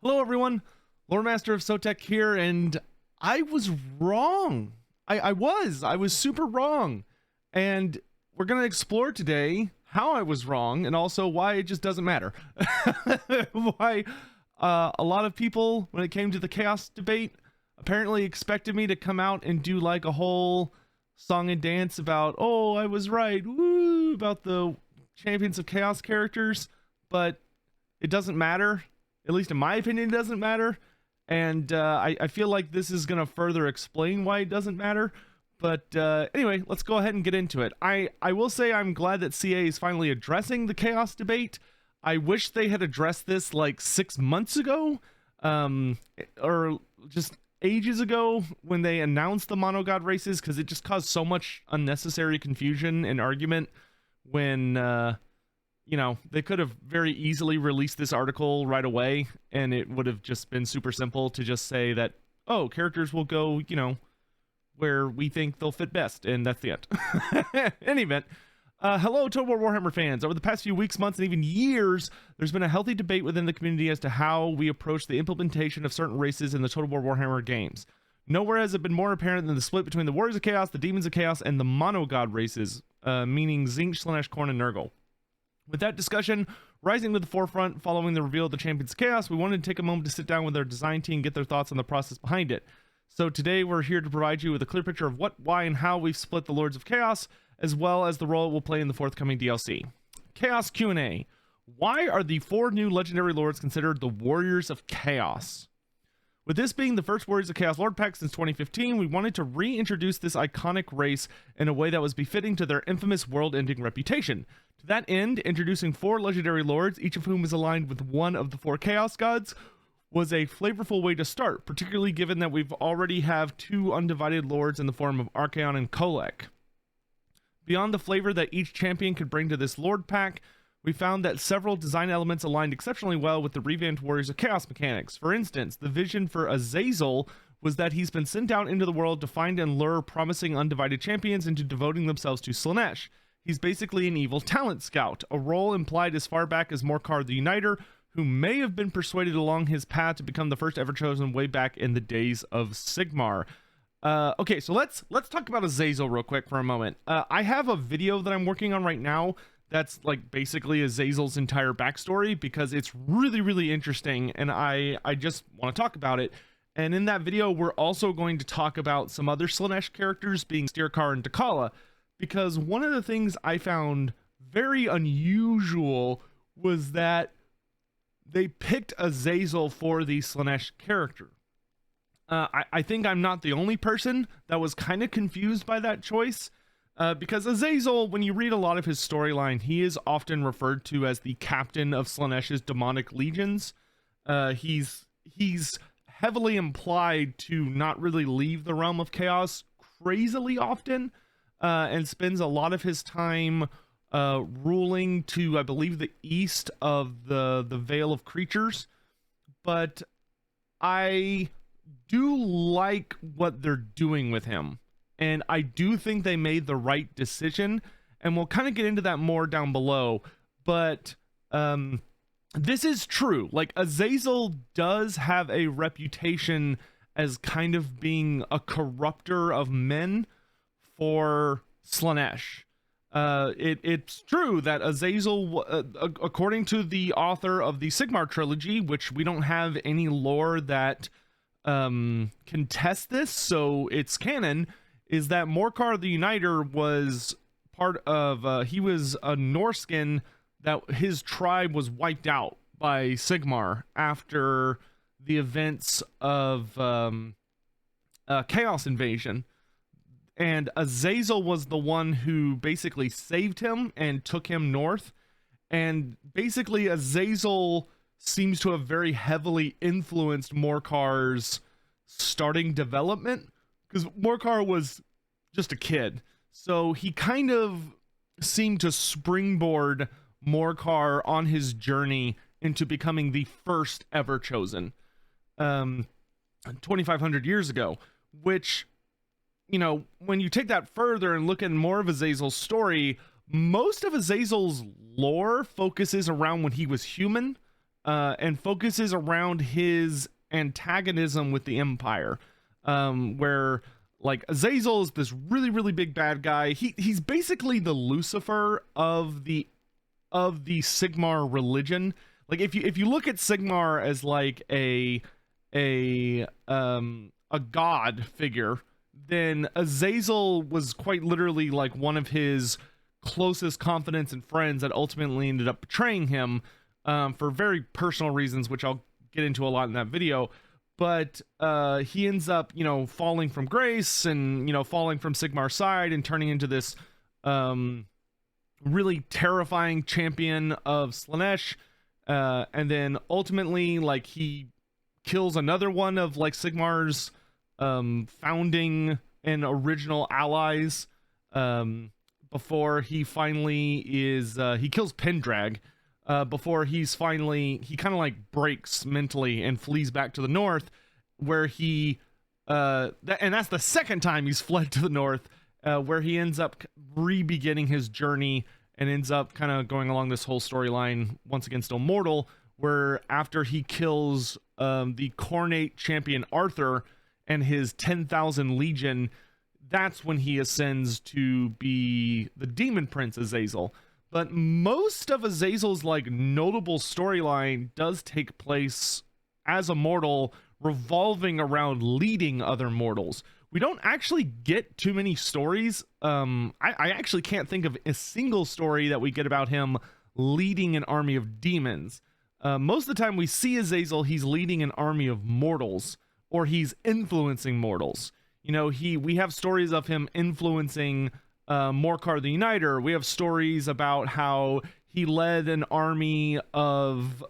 Hello everyone, Loremaster of Sotek here, and I was wrong. I was super wrong. And we're going to explore today how I was wrong and also why it just doesn't matter. Why a lot of people, when it came to the chaos debate, apparently expected me to come out and do like a whole song and dance about, oh, I was right, woo, about the Champions of Chaos characters, but it doesn't matter. At least in my opinion, it doesn't matter. And I feel like this is going to further explain why it doesn't matter. But anyway, let's go ahead and get into it. I will say I'm glad that CA is finally addressing the chaos debate. I wish they had addressed this like 6 months ago, or just ages ago when they announced the Monogod races, because it just caused so much unnecessary confusion and argument when, you know, they could have very easily released this article right away, and it would have just been super simple to just say that, oh, characters will go, you know, where we think they'll fit best, and that's the end. In any event, hello Total War Warhammer fans. Over the past few weeks, months, and even years, there's been a healthy debate within the community as to how we approach the implementation of certain races in the Total War Warhammer games. Nowhere has it been more apparent than the split between the Warriors of Chaos, the Demons of Chaos, and the Monogod races, meaning Tzeentch, Slaanesh, Khorne, and Nurgle. With that discussion rising to the forefront following the reveal of the Champions of Chaos, we wanted to take a moment to sit down with our design team and get their thoughts on the process behind it. So today we're here to provide you with a clear picture of what, why, and how we've split the Lords of Chaos, as well as the role it will play in the forthcoming DLC. Chaos Q&A. Why are the 4 new legendary lords considered the Warriors of Chaos? With this being the first Warriors of Chaos Lord pack since 2015, we wanted to reintroduce this iconic race in a way that was befitting to their infamous world-ending reputation. To that end, introducing 4 legendary lords, each of whom is aligned with one of the 4 Chaos Gods, was a flavorful way to start, particularly given that we've already have 2 undivided lords in the form of Archaon and Kolek. Beyond the flavor that each champion could bring to this lord pack, we found that several design elements aligned exceptionally well with the revamped Warriors of Chaos mechanics. For instance, the vision for Azazel was that he's been sent out into the world to find and lure promising undivided champions into devoting themselves to Slaanesh. He's basically an evil talent scout, a role implied as far back as Morcar the Uniter, who may have been persuaded along his path to become the first ever chosen way back in the days of Sigmar. Okay, so let's talk about Azazel real quick for a moment. I have a video that I'm working on right now that's like basically Azazel's entire backstory, because it's really, really interesting, and I just want to talk about it. And in that video, we're also going to talk about some other Slaanesh characters, being Stirkar and Dakala, because one of the things I found very unusual was that they picked Azazel for the Slaanesh character. I think I'm not the only person that was kind of confused by that choice, because Azazel, when you read a lot of his storyline, he is often referred to as the captain of Slaanesh's demonic legions. He's heavily implied to not really leave the realm of chaos crazily often, and spends a lot of his time ruling to, I believe, the east of the Vale of Creatures. But I do like what they're doing with him, and I do think they made the right decision, and we'll kind of get into that more down below. But this is true. Like, Azazel does have a reputation as kind of being a corrupter of men for Slaanesh. It's true that Azazel, according to the author of the Sigmar trilogy, which we don't have any lore that can test this, so it's canon, is that Morcar the Uniter was part of, he was a Norskin that his tribe was wiped out by Sigmar after the events of Chaos Invasion. And Azazel was the one who basically saved him and took him north. And basically Azazel seems to have very heavily influenced Morcar's starting development, because Morcar was just a kid. So he kind of seemed to springboard Morcar on his journey into becoming the first ever chosen 2,500 years ago, which, you know, when you take that further and look at more of Azazel's story, most of Azazel's lore focuses around when he was human, and focuses around his antagonism with the Empire, where like Azazel is this really, really big bad guy. He's basically the Lucifer of the Sigmar religion. Like if you look at Sigmar as like a god figure, then Azazel was quite literally like one of his closest confidants and friends that ultimately ended up betraying him, for very personal reasons, which I'll get into a lot in that video. But he ends up, you know, falling from grace and, you know, falling from Sigmar's side and turning into this really terrifying champion of Slaanesh. And then ultimately, like, he kills another one of like Sigmar's founding and original allies, before he finally is he kills Pendrag, before he kind of like breaks mentally and flees back to the north, where he and that's the second time he's fled to the north, where he ends up re-beginning his journey and ends up kind of going along this whole storyline once against Immortal, where after he kills the Cornate champion Arthur and his 10,000 legion, that's when he ascends to be the Demon Prince Azazel. But most of Azazel's like notable storyline does take place as a mortal, revolving around leading other mortals. We don't actually get too many stories. I actually can't think of a single story that we get about him leading an army of demons. Most of the time we see Azazel, he's leading an army of mortals, or he's influencing mortals. You know, we have stories of him influencing Morcar the Uniter. We have stories about how he led an army of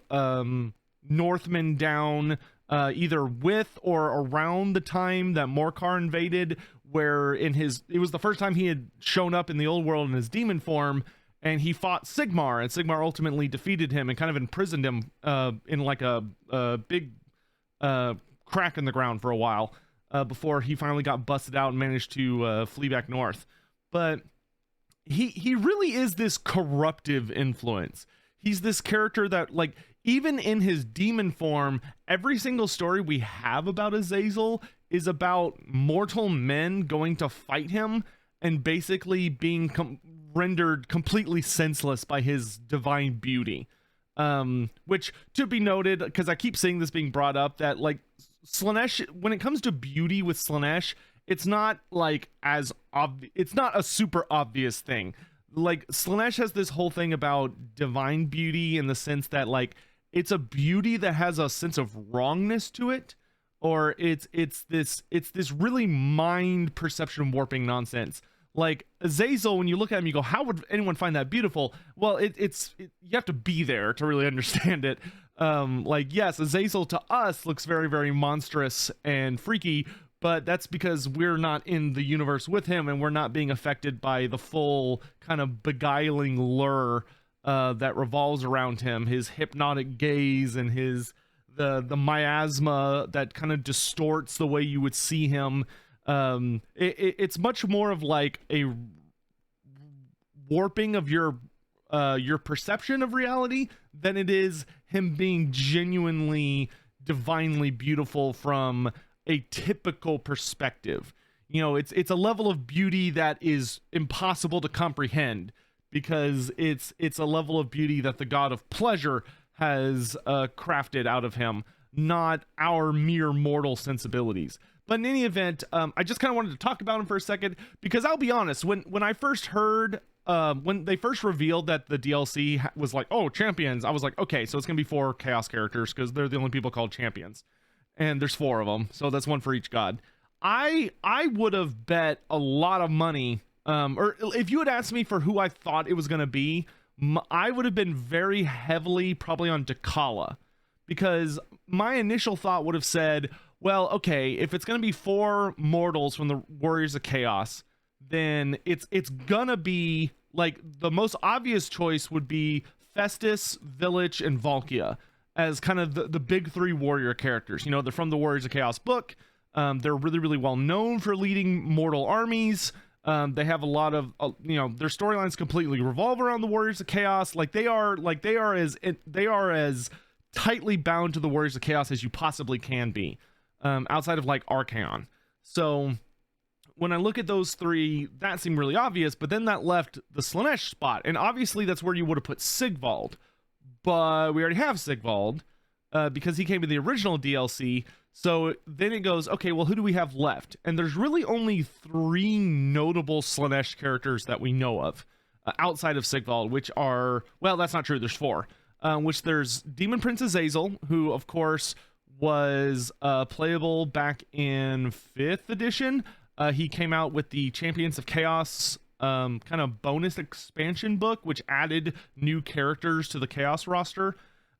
Northmen down either with or around the time that Morcar invaded, where it was the first time he had shown up in the old world in his demon form, and he fought Sigmar, and Sigmar ultimately defeated him and kind of imprisoned him in like a big crack in the ground for a while, before he finally got busted out and managed to flee back north. But he really is this corruptive influence. He's this character that, like, even in his demon form, every single story we have about Azazel is about mortal men going to fight him and basically being rendered completely senseless by his divine beauty. Which, to be noted, because I keep seeing this being brought up, that like Slaanesh, when it comes to beauty with Slaanesh, it's not like it's not a super obvious thing. Like, Slaanesh has this whole thing about divine beauty in the sense that, like, it's a beauty that has a sense of wrongness to it, or it's this really mind perception warping nonsense. Like Azazel, when you look at him, you go, how would anyone find that beautiful? Well, you have to be there to really understand it. Like, yes, Azazel to us looks very, very monstrous and freaky, but that's because we're not in the universe with him, and we're not being affected by the full kind of beguiling lure that revolves around him, his hypnotic gaze and the miasma that kind of distorts the way you would see him. It's much more of like a warping of your perception of reality than it is him being genuinely divinely beautiful from a typical perspective. You know, it's a level of beauty that is impossible to comprehend, because it's a level of beauty that the god of pleasure has crafted out of him, not our mere mortal sensibilities. But in any event, I just kind of wanted to talk about him for a second, because I'll be honest, when I first heard, when they first revealed that the DLC was like, oh, champions, I was like, okay, so it's gonna be 4 chaos characters, because they're the only people called champions, and there's 4 of them, so that's 1 for each god. I would have bet a lot of money, or if you had asked me for who I thought it was gonna be, I would have been very heavily probably on Dakala, because my initial thought would have said, well, okay, if it's gonna be 4 mortals from the Warriors of Chaos, then it's gonna be like, the most obvious choice would be Festus, Village, and Valkia as kind of the big 3 warrior characters. You know, they're from the Warriors of Chaos book. They're really, really well known for leading mortal armies. They have a lot of, you know, their storylines completely revolve around the Warriors of Chaos. Like they are as tightly bound to the Warriors of Chaos as you possibly can be, outside of like Archaon. So when I look at those three, that seemed really obvious, but then that left the Slaanesh spot, and obviously that's where you would have put Sigvald, but we already have Sigvald because he came in the original DLC. So then it goes, okay, well, who do we have left? And there's really only 3 notable Slaanesh characters that we know of outside of Sigvald, which are, well, that's not true. There's 4, which there's Demon Prince Azazel, who of course was playable back in 5th edition. He came out with the Champions of Chaos kind of bonus expansion book, which added new characters to the Chaos roster.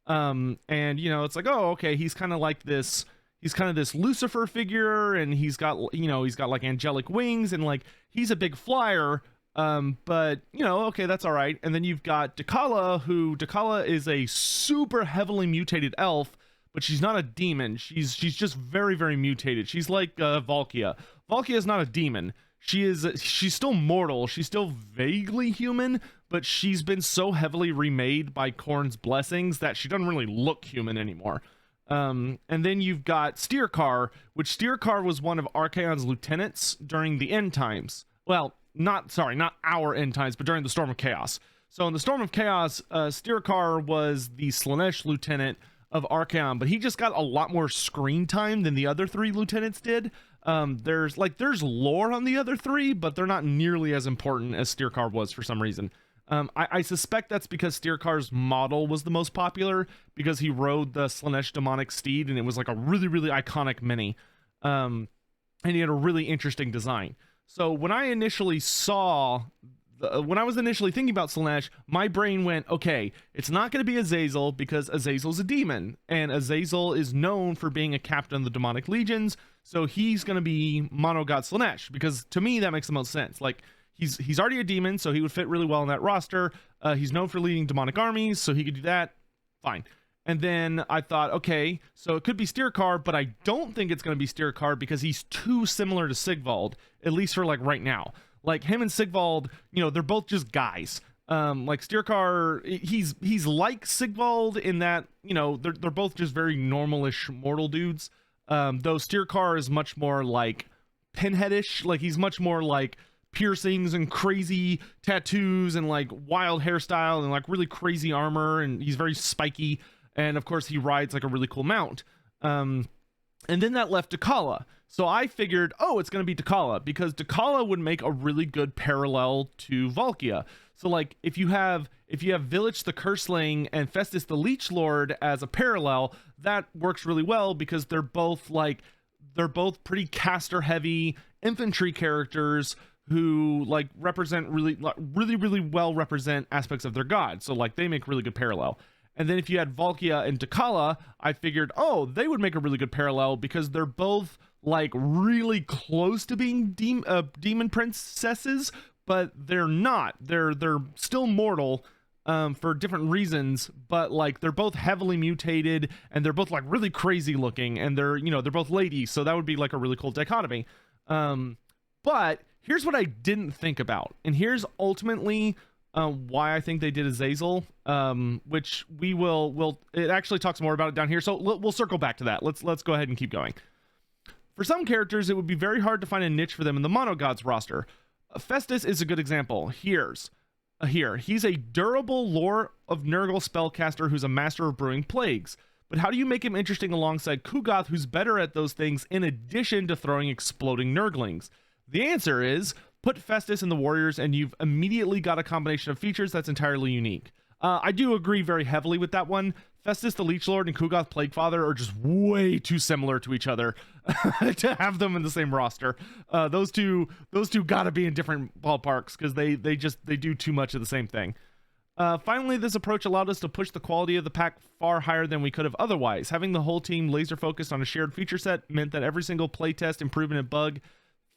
And you know, it's like, oh, okay, he's kind of like this. He's kind of this Lucifer figure, and he's got like angelic wings, and like he's a big flyer. But you know, okay, that's all right. And then you've got Dakala is a super heavily mutated elf, but she's not a demon. She's just very, very mutated. She's like Valkia. Valkia is not a demon. She's still mortal. She's still vaguely human, but she's been so heavily remade by Khorne's blessings that she doesn't really look human anymore. And then you've got Steerkar, which Steerkar was one of Archaon's lieutenants during the end times. Well, not our end times, but during the Storm of Chaos. So in the Storm of Chaos, Steerkar was the Slaanesh lieutenant of Archaon, but he just got a lot more screen time than the other 3 lieutenants did. There's lore on the other 3, but they're not nearly as important as Steerkar was for some reason. I suspect that's because Steerkar's model was the most popular, because he rode the Slaanesh demonic steed, and it was like a really, really iconic mini. And he had a really interesting design. So when I initially when I was initially thinking about Slaanesh, my brain went, okay, it's not going to be Azazel because Azazel's a demon, and Azazel is known for being a captain of the demonic legions, so he's going to be Monogod Slaanesh, because to me that makes the most sense. Like, he's already a demon, so he would fit really well in that roster. He's known for leading demonic armies, so he could do that. Fine. And then I thought, okay, so it could be Steerkar, but I don't think it's going to be Steerkar because he's too similar to Sigvald, at least for like right now. Like him and Sigvald, you know, they're both just guys. Like Steerkar, he's like Sigvald in that, you know, they're both just very normalish mortal dudes. Though Steerkar is much more like Pinheadish. Like he's much more like piercings and crazy tattoos and like wild hairstyle and like really crazy armor, and he's very spiky, and of course he rides like a really cool mount. And then that left Dakala. So I figured, oh, it's going to be Dakala, because Dakala would make a really good parallel to Valkia. So like if you have Village the Curseling and Festus the Leech Lord as a parallel, that works really well because they're both pretty caster heavy infantry characters who like represent really well represent aspects of their god. So like they make really good parallel. And then if you had Valkia and Dakala, I figured, oh, they would make a really good parallel because they're both like really close to being demon princesses, but they're not. They're still mortal for different reasons, but like they're both heavily mutated, and they're both like really crazy looking, and they're both ladies, so that would be like a really cool dichotomy. But here's what I didn't think about, and here's ultimately why I think they did Azazel, which we'll it actually talks more about it down here, so we'll circle back to that. Let's go ahead and keep going. For some characters, it would be very hard to find a niche for them in the Monogods roster. Festus is a good example. He's a durable Lore of Nurgle spellcaster who's a master of brewing plagues. But how do you make him interesting alongside Kugoth, who's better at those things in addition to throwing exploding Nurglings? The answer is, put Festus in the Warriors and you've immediately got a combination of features that's entirely unique. I do agree very heavily with that one. Festus the Leech Lord and Kugoth Plaguefather are just way too similar to each other to have them in the same roster. Those two gotta be in different ballparks because they do too much of the same thing. Finally, this approach allowed us to push the quality of the pack far higher than we could have otherwise. Having the whole team laser focused on a shared feature set meant that every single playtest, improvement, and bug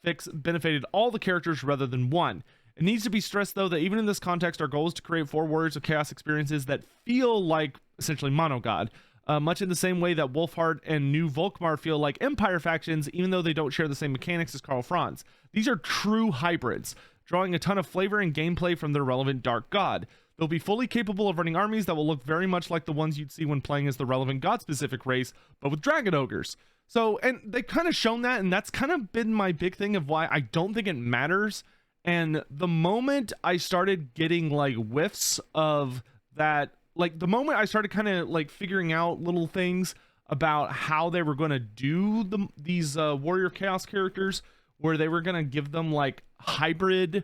fix benefited all the characters rather than one. It needs to be stressed, though, that even in this context, our goal is to create 4 Warriors of Chaos experiences that feel like essentially Monogod, much in the same way that Wolfheart and New Volkmar feel like Empire factions, even though they don't share the same mechanics as Karl Franz. These are true hybrids, drawing a ton of flavor and gameplay from their relevant Dark God. They'll be fully capable of running armies that will look very much like the ones you'd see when playing as the relevant god-specific race, but with dragon ogres. So, and they've kind of shown that, and that's kind of been my big thing of why I don't think it matters. And the moment I started getting like whiffs of that, like the moment I started kind of like figuring out little things about how they were going to do these warrior chaos characters, where they were going to give them like hybrid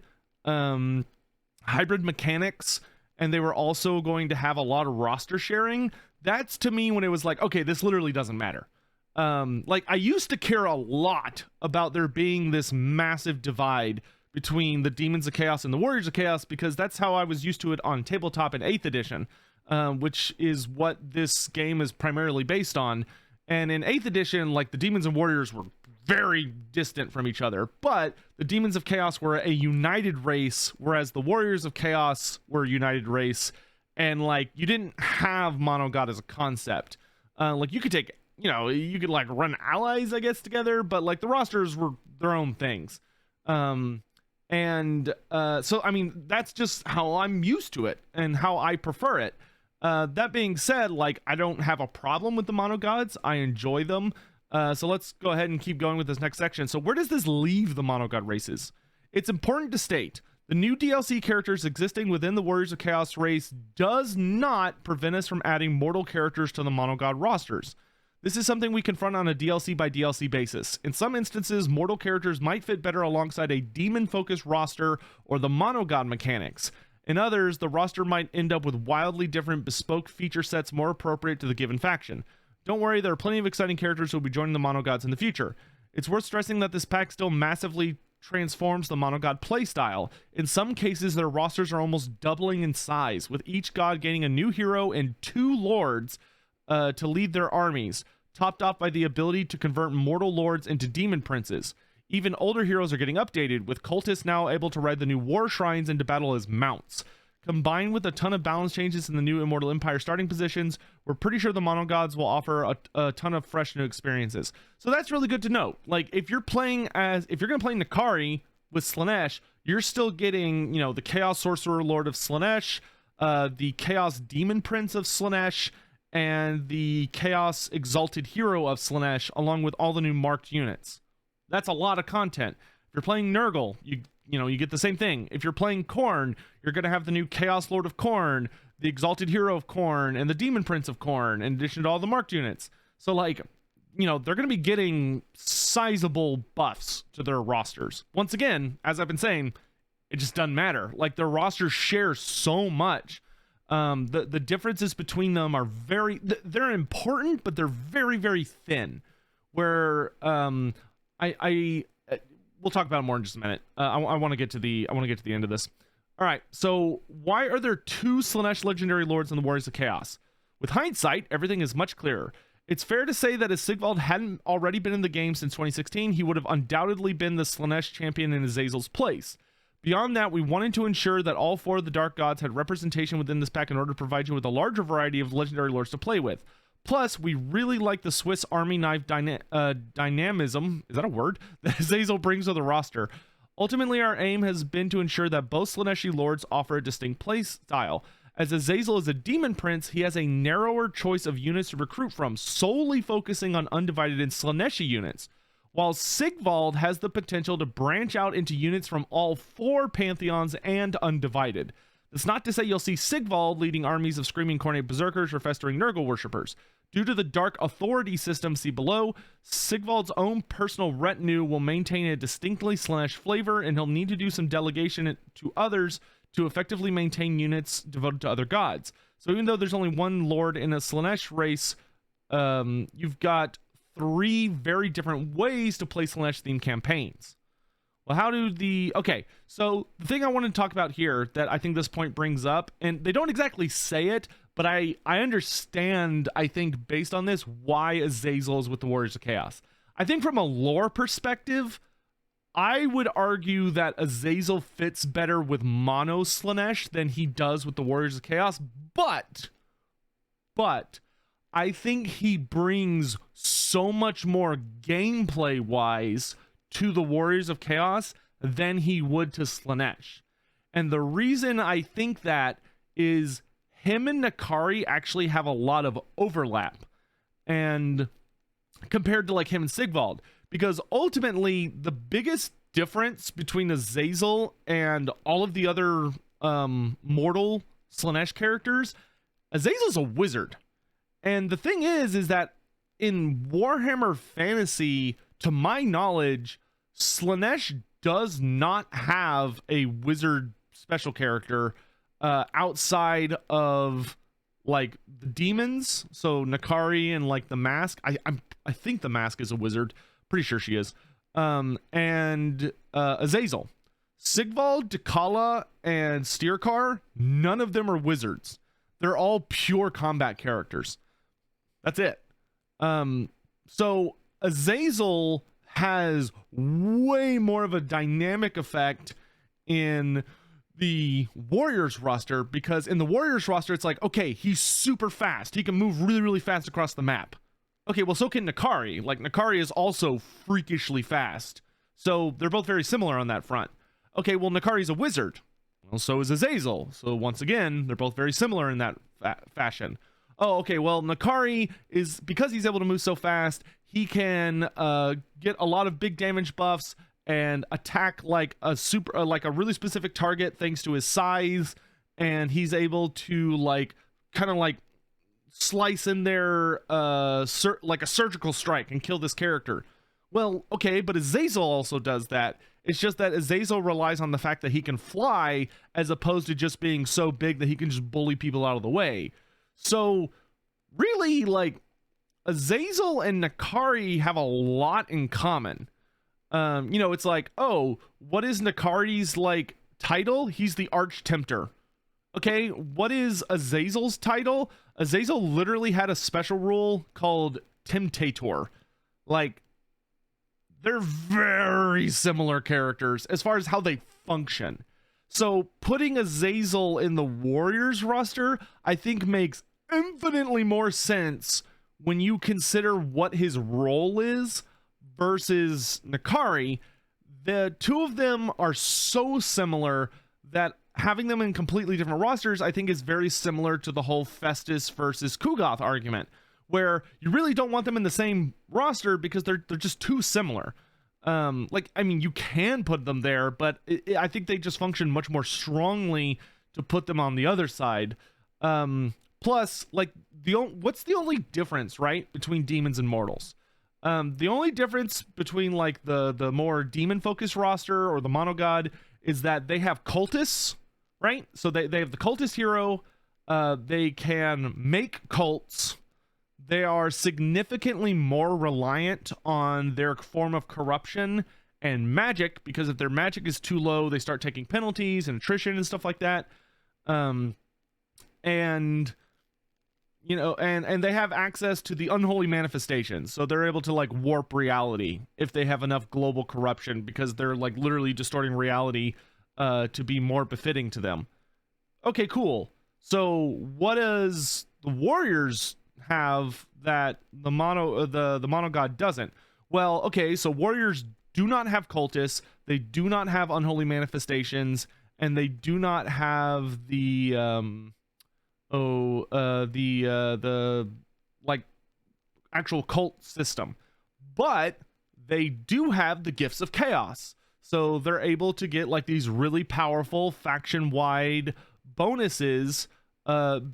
mechanics, and they were also going to have a lot of roster sharing, that's to me when it was like, okay, this literally doesn't matter. Like I used to care a lot about there being this massive divide between the Demons of Chaos and the Warriors of Chaos, because that's how I was used to it on tabletop in 8th edition, which is what this game is primarily based on. And in 8th edition, like the Demons and Warriors were very distant from each other, but the Demons of Chaos were a united race, whereas the Warriors of Chaos were a united race. And like you didn't have Monogod as a concept. Like you could take, you could like run allies, I guess, together, but like the rosters were their own things. So I mean, that's just how I'm used to it and how I prefer it. That being said, like I don't have a problem with the monogods. I enjoy them. So let's go ahead and keep going with this next section. So where does this leave the monogod races? It's important to state the new DLC characters existing within the Warriors of Chaos race does not prevent us from adding mortal characters to the monogod rosters. This is something we confront on a DLC by DLC basis. In some instances, mortal characters might fit better alongside a demon-focused roster or the monogod mechanics. In others, the roster might end up with wildly different bespoke feature sets more appropriate to the given faction. Don't worry, there are plenty of exciting characters who will be joining the monogods in the future. It's worth stressing that this pack still massively transforms the monogod playstyle. In some cases, their rosters are almost doubling in size, with each god gaining a new hero and 2 lords to lead their armies, topped off by the ability to convert mortal lords into demon princes. Even older heroes are getting updated, with cultists now able to ride the new war shrines into battle as mounts. Combined with a ton of balance changes in the new Immortal Empire starting positions, we're pretty sure the monogods will offer a ton of fresh new experiences. So that's really good to know. Like if you're going to play Nakari with Slaanesh, you're still getting, the Chaos Sorcerer Lord of Slaanesh, the Chaos Demon Prince of Slaanesh, and the Chaos Exalted Hero of Slaanesh, along with all the new marked units. That's a lot of content. If you're playing Nurgle, you get the same thing. If you're playing Khorne, you're going to have the new Chaos Lord of Khorne, the Exalted Hero of Khorne, and the Demon Prince of Khorne, in addition to all the marked units. So like, they're going to be getting sizable buffs to their rosters. Once again, as I've been saying, it just doesn't matter. Like their rosters share so much. The differences between them are they're important, but they're very, very thin. Where we'll talk about it more in just a minute. I want to get to the end of this. All right, so why are there 2 Slaanesh legendary lords in the Warriors of Chaos? With hindsight, everything is much clearer. It's fair to say that if Sigvald hadn't already been in the game since 2016, he would have undoubtedly been the Slaanesh champion in Azazel's place. Beyond that, we wanted to ensure that all 4 of the Dark Gods had representation within this pack in order to provide you with a larger variety of legendary lords to play with. Plus, we really like the Swiss Army knife dynamism, is that a word, that Azazel brings to the roster. Ultimately, our aim has been to ensure that both Slaaneshi lords offer a distinct play style. As Azazel is a demon prince, he has a narrower choice of units to recruit from, solely focusing on undivided and Slaaneshi units, while Sigvald has the potential to branch out into units from all 4 pantheons and undivided. That's not to say you'll see Sigvald leading armies of screaming Khornate berserkers or festering Nurgle worshippers. Due to the dark authority system see below, Sigvald's own personal retinue will maintain a distinctly Slaanesh flavor, and he'll need to do some delegation to others to effectively maintain units devoted to other gods. So even though there's only 1 lord in a Slaanesh race, you've got 3 very different ways to play Slaanesh themed campaigns. Well, okay, so the thing I want to talk about here that I think this point brings up, and they don't exactly say it, but I understand, I think, based on this, why Azazel is with the Warriors of Chaos. I think from a lore perspective, I would argue that Azazel fits better with Mono Slaanesh than he does with the Warriors of Chaos, but I think he brings so much more gameplay-wise to the Warriors of Chaos than he would to Slaanesh. And the reason I think that is him and Nakari actually have a lot of overlap, and compared to like him and Sigvald, because ultimately the biggest difference between Azazel and all of the other mortal Slaanesh characters, Azazel's a wizard. And the thing is that in Warhammer Fantasy, to my knowledge, Slaanesh does not have a wizard special character outside of like the demons. So Nakari and like the mask. I think the mask is a wizard. Pretty sure she is. And Azazel. Sigvald, Dakala, and Steerkar, none of them are wizards. They're all pure combat characters. That's it. So Azazel has way more of a dynamic effect in the Warriors roster, because in the Warriors roster, it's like, okay, he's super fast. He can move really, really fast across the map. Okay, well, so can Nakari. Like, Nakari is also freakishly fast. So they're both very similar on that front. Okay, well, Nakari's a wizard. Well, so is Azazel. So once again, they're both very similar in that fashion. Oh, okay, well, Nakari is, because he's able to move so fast, he can get a lot of big damage buffs and attack like a like a really specific target thanks to his size, and he's able to like kind of like slice in there like a surgical strike and kill this character. Well, okay, but Azazel also does that. It's just that Azazel relies on the fact that he can fly, as opposed to just being so big that he can just bully people out of the way. So really, like, Azazel and Nakari have a lot in common. You know, it's like, oh, what is Nakari's like title? He's the Arch Tempter. Okay, what is Azazel's title? Azazel literally had a special rule called Temptator. Like, they're very similar characters as far as how they function. So putting Azazel in the Warriors roster, I think makes infinitely more sense when you consider what his role is versus Nakari. The two of them are so similar that having them in completely different rosters, I think, is very similar to the whole Festus versus Kugoth argument, where you really don't want them in the same roster because they're just too similar. Like, I mean, you can put them there, but I think they just function much more strongly to put them on the other side. Plus, like, what's the only difference, right, between demons and mortals? The only difference between like the more demon focused roster or the Monogod is that they have cultists, right? So they have the cultist hero. They can make cults. They are significantly more reliant on their form of corruption and magic, because if their magic is too low, they start taking penalties and attrition and stuff like that. And you know, and they have access to the unholy manifestations, so they're able to like warp reality if they have enough global corruption, because they're like literally distorting reality to be more befitting to them. Okay, cool. So what does the Warriors have that the Monogod doesn't? Well, okay, so Warriors do not have cultists, they do not have unholy manifestations, and they do not have the like actual cult system, but they do have the gifts of chaos. So they're able to get like these really powerful faction-wide bonuses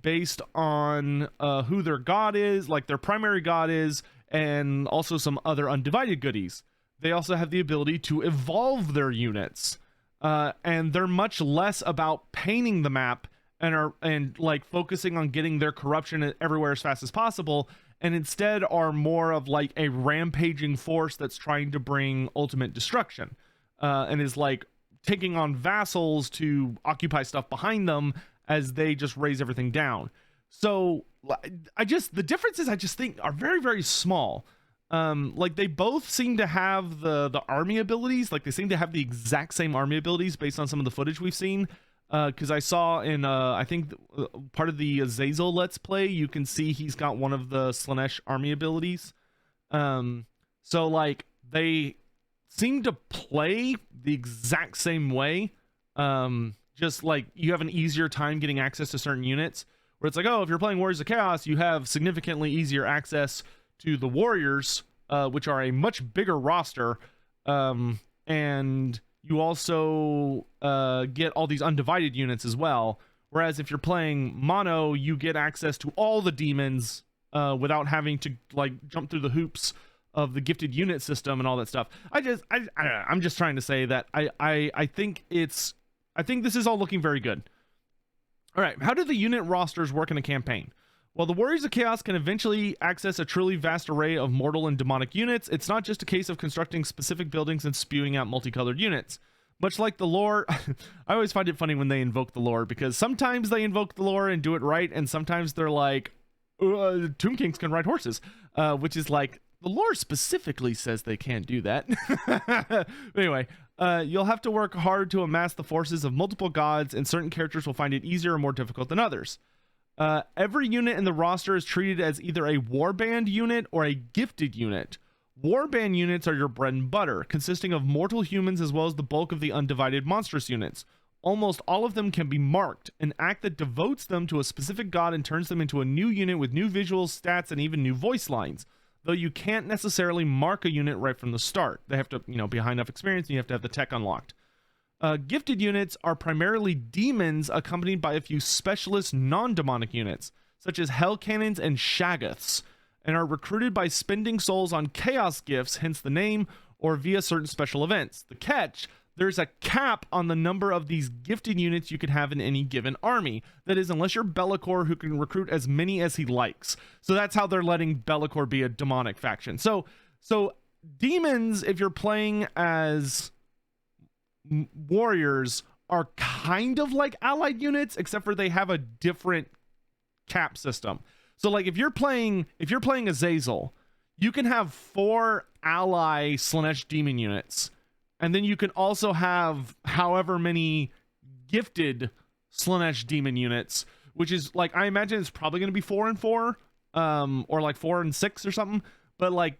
based on who their god is, like their primary god is, and also some other undivided goodies. They also have the ability to evolve their units, and they're much less about painting the map and like focusing on getting their corruption everywhere as fast as possible, and instead are more of like a rampaging force that's trying to bring ultimate destruction, and is like taking on vassals to occupy stuff behind them as they just raise everything down. So the differences I just think are very, very small. Like they both seem to have the army abilities, like they seem to have the exact same army abilities based on some of the footage we've seen. Because I saw in I think part of the Azazel Let's Play, you can see he's got one of the Slaanesh army abilities. So like they seem to play the exact same way, just like you have an easier time getting access to certain units, where it's like, oh, if you're playing Warriors of Chaos, you have significantly easier access to the Warriors, which are a much bigger roster, and you also get all these undivided units as well. Whereas if you're playing mono, you get access to all the demons without having to like jump through the hoops of the gifted unit system and all that stuff. I'm just trying to say that I think this is all looking very good. All right, how do the unit rosters work in a campaign? Well, the Warriors of Chaos can eventually access a truly vast array of mortal and demonic units. It's not just a case of constructing specific buildings and spewing out multicolored units. Much like the lore, I always find it funny when they invoke the lore, because sometimes they invoke the lore and do it right, and sometimes they're like, Tomb Kings can ride horses, which is like, the lore specifically says they can't do that. Anyway, you'll have to work hard to amass the forces of multiple gods, and certain characters will find it easier or more difficult than others. Every unit in the roster is treated as either a warband unit or a gifted unit. Warband units are your bread and butter, consisting of mortal humans as well as the bulk of the undivided monstrous units. Almost all of them can be marked, an act that devotes them to a specific god and turns them into a new unit with new visuals, stats, and even new voice lines. Though you can't necessarily mark a unit right from the start. They have to, be high enough experience, and you have to have the tech unlocked. Gifted units are primarily demons accompanied by a few specialist non-demonic units, such as Hell Cannons and Shaggoths, and are recruited by spending souls on chaos gifts, hence the name, or via certain special events. The catch: there's a cap on the number of these gifted units you can have in any given army. That is, unless you're Be'lakor, who can recruit as many as he likes. So that's how they're letting Be'lakor be a demonic faction. So demons, if you're playing as warriors, are kind of like allied units, except for they have a different cap system. So like if you're playing Azazel, you can have 4 ally Slaanesh demon units. And then you can also have however many gifted Slaanesh demon units, which is like, I imagine it's probably going to be 4 and 4, or like 4 and 6 or something. But like,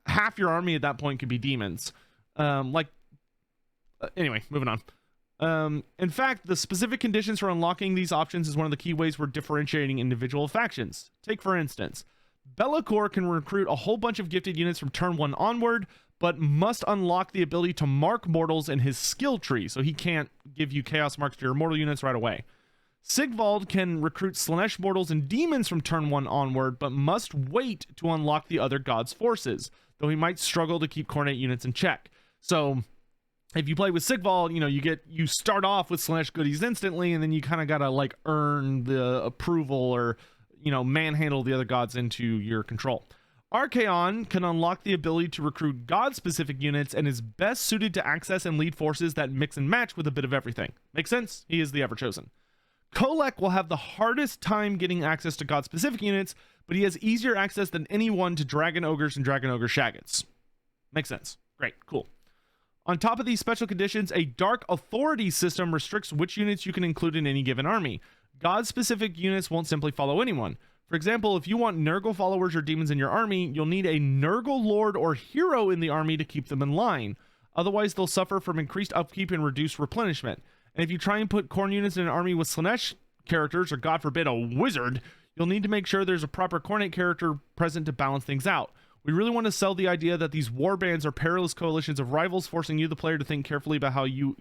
half your army at that point could be demons. Anyway, moving on. In fact, the specific conditions for unlocking these options is one of the key ways we're differentiating individual factions. Take, for instance, Be'lakor can recruit a whole bunch of gifted units from turn 1 onward, but must unlock the ability to mark mortals in his skill tree, so he can't give you chaos marks to your mortal units right away. Sigvald can recruit Slaanesh mortals and demons from turn 1 onward, but must wait to unlock the other god's forces, though he might struggle to keep Khornate units in check. So if you play with Sigvald, you start off with Slaanesh goodies instantly, and then you kind of gotta like earn the approval or manhandle the other gods into your control. Archaon can unlock the ability to recruit god-specific units and is best suited to access and lead forces that mix and match with a bit of everything. Make sense? He is the Everchosen. Kolek will have the hardest time getting access to god-specific units, but he has easier access than anyone to Dragon Ogres and Dragon Ogre Shaggoths. Makes sense. Great. Cool. On top of these special conditions, a Dark Authority system restricts which units you can include in any given army. God-specific units won't simply follow anyone. For example, if you want Nurgle followers or demons in your army, you'll need a Nurgle Lord or hero in the army to keep them in line. Otherwise, they'll suffer from increased upkeep and reduced replenishment. And if you try and put Khorne units in an army with Slaanesh characters, or God forbid, a wizard, you'll need to make sure there's a proper Khornate character present to balance things out. We really want to sell the idea that these warbands are perilous coalitions of rivals, forcing you, the player, to think carefully about how you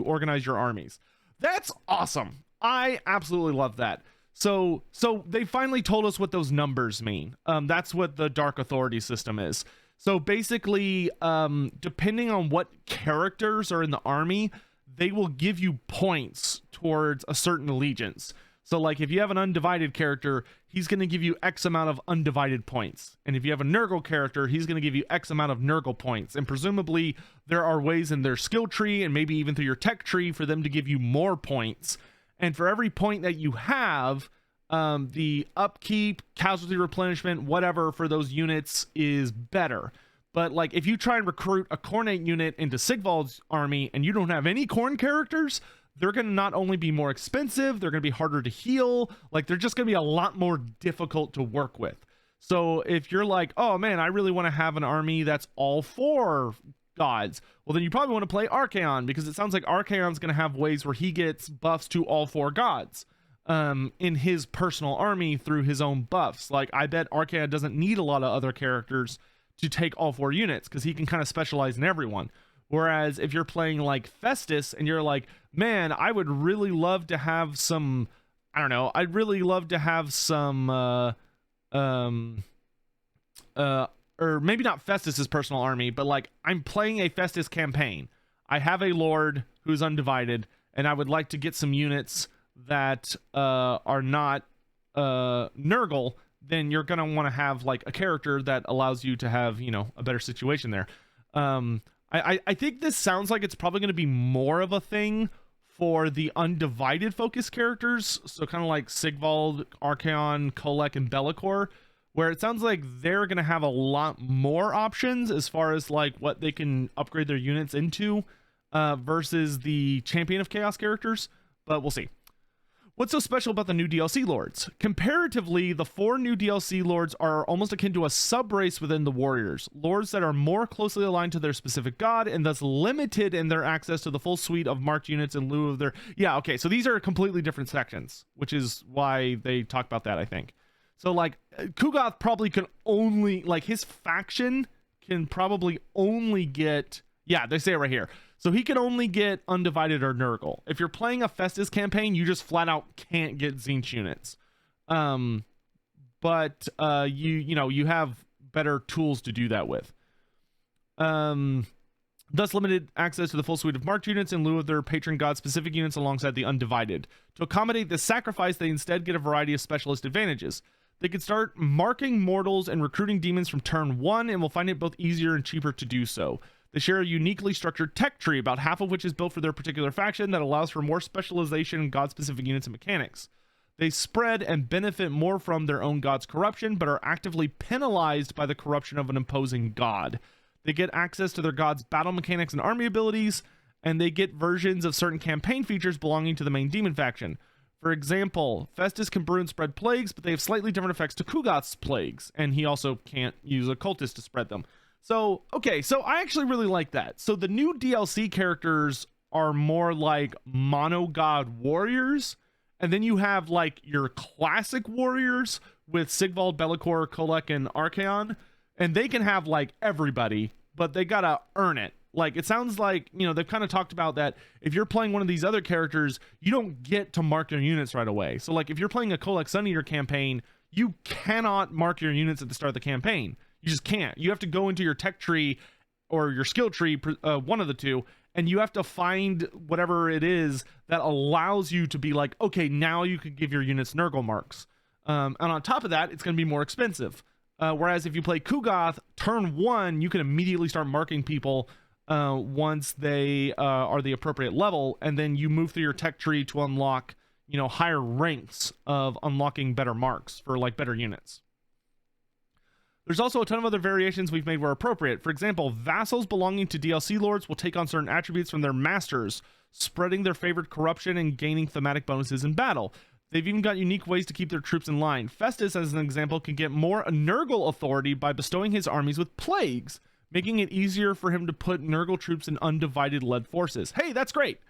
organize your armies. That's awesome. I absolutely love that. So they finally told us what those numbers mean. That's what the Dark Authority system is. So basically, depending on what characters are in the army, they will give you points towards a certain allegiance. So like if you have an undivided character, he's going to give you X amount of undivided points. And if you have a Nurgle character, he's going to give you X amount of Nurgle points. And presumably there are ways in their skill tree and maybe even through your tech tree for them to give you more points. And for every point that you have, the upkeep, casualty replenishment, whatever for those units is better. But like if you try and recruit a Khornate unit into Sigvald's army and you don't have any Khorne characters, they're going to not only be more expensive, they're going to be harder to heal. Like they're just going to be a lot more difficult to work with. So if you're like, oh man, I really want to have an army that's all for gods. Well, then you probably want to play Archaon, because it sounds like Archaon's going to have ways where he gets buffs to all 4 gods in his personal army through his own buffs. Like, I bet Archaon doesn't need a lot of other characters to take all 4 units, because he can kind of specialize in everyone. Whereas if you're playing like Festus and you're like, man, I would really love to have some, I don't know, I'd really love to have some or maybe not Festus's personal army, but like, I'm playing a Festus campaign. I have a Lord who's undivided, and I would like to get some units that are not Nurgle. Then you're gonna want to have like a character that allows you to have, you know, a better situation there. I think this sounds like it's probably going to be more of a thing for the undivided focus characters, so kind of like Sigvald, Archaon, Kolek, and Be'lakor, where it sounds like they're going to have a lot more options as far as like what they can upgrade their units into versus the Champion of Chaos characters, but we'll see. What's so special about the new DLC lords? Comparatively, the 4 new DLC lords are almost akin to a sub-race within the warriors. Lords that are more closely aligned to their specific god and thus limited in their access to the full suite of marked units in lieu of their... Yeah, okay, so these are completely different sections, which is why they talk about that, I think. So, like, Kugoth probably can only... Like, his faction can probably only get... Yeah, they say it right here. So he can only get Undivided or Nurgle. If you're playing a Festus campaign, you just flat out can't get Tzeentch units. But you know, you have better tools to do that with. Thus limited access to the full suite of marked units in lieu of their patron god specific units alongside the Undivided. To accommodate this sacrifice, they instead get a variety of specialist advantages. They can start marking mortals and recruiting demons from turn 1, and will find it both easier and cheaper to do so. They share a uniquely structured tech tree, about half of which is built for their particular faction, that allows for more specialization in god-specific units and mechanics. They spread and benefit more from their own god's corruption, but are actively penalized by the corruption of an opposing god. They get access to their god's battle mechanics and army abilities, and they get versions of certain campaign features belonging to the main demon faction. For example, Festus can brew and spread plagues, but they have slightly different effects to Kugoth's plagues, and he also can't use a cultist to spread them. So, okay, so I actually really like that. So the new DLC characters are more like Monogod warriors, and then you have like your classic warriors with Sigvald, Be'lakor, Kolek, and Archaon, and they can have like everybody, but they gotta earn it. Like, it sounds like, you know, they've kind of talked about that if you're playing one of these other characters, you don't get to mark your units right away. So like, if you're playing a Kolek Suneater campaign, you cannot mark your units at the start of the campaign. You just can't. You have to go into your tech tree or your skill tree, one of the two, and you have to find whatever it is that allows you to be like, okay, now you could give your units Nurgle marks. And on top of that, it's going to be more expensive. Whereas if you play Kugoth, turn 1, you can immediately start marking people once they are the appropriate level, and then you move through your tech tree to unlock, you know, higher ranks of unlocking better marks for like better units. There's also a ton of other variations we've made where appropriate. For example, vassals belonging to DLC lords will take on certain attributes from their masters, spreading their favored corruption and gaining thematic bonuses in battle. They've even got unique ways to keep their troops in line. Festus, as an example, can get more Nurgle authority by bestowing his armies with plagues, making it easier for him to put Nurgle troops in undivided led forces. Hey, that's great.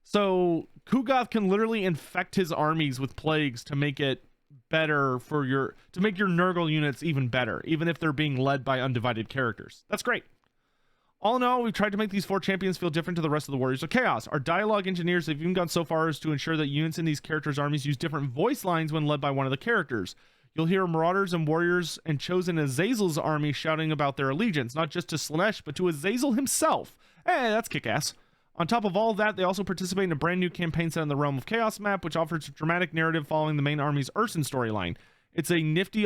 So Kugoth can literally infect his armies with plagues to make it better for your, to make your Nurgle units even better, even if they're being led by undivided characters. That's great. All in all, we've tried to make these 4 champions feel different to the rest of the Warriors of Chaos. Our dialogue engineers have even gone so far as to ensure that units in these characters' armies use different voice lines when led by one of the characters. You'll hear Marauders and Warriors and chosen Azazel's army shouting about their allegiance, not just to Slaanesh, but to Azazel himself. Hey, that's kick-ass. On top of all of that, they also participate in a brand new campaign set in the Realm of Chaos map, which offers a dramatic narrative following the main army's Urson storyline. It's a nifty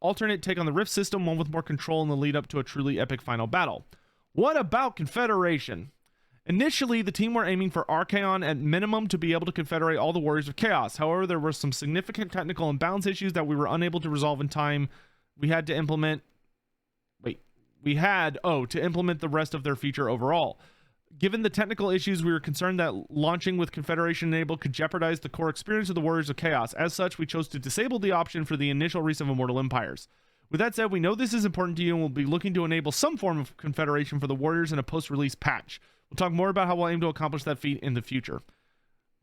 alternate take on the Rift system, one with more control in the lead up to a truly epic final battle. What about Confederation? Initially, the team were aiming for Archaon at minimum to be able to confederate all the Warriors of Chaos. However, there were some significant technical and balance issues that we were unable to resolve in time. We had to implement... to implement the rest of their feature overall. Given the technical issues, we were concerned that launching with Confederation enabled could jeopardize the core experience of the Warriors of Chaos. As such, we chose to disable the option for the initial Race of Immortal Empires. With that said, we know this is important to you and we'll be looking to enable some form of Confederation for the Warriors in a post-release patch. We'll talk more about how we'll aim to accomplish that feat in the future.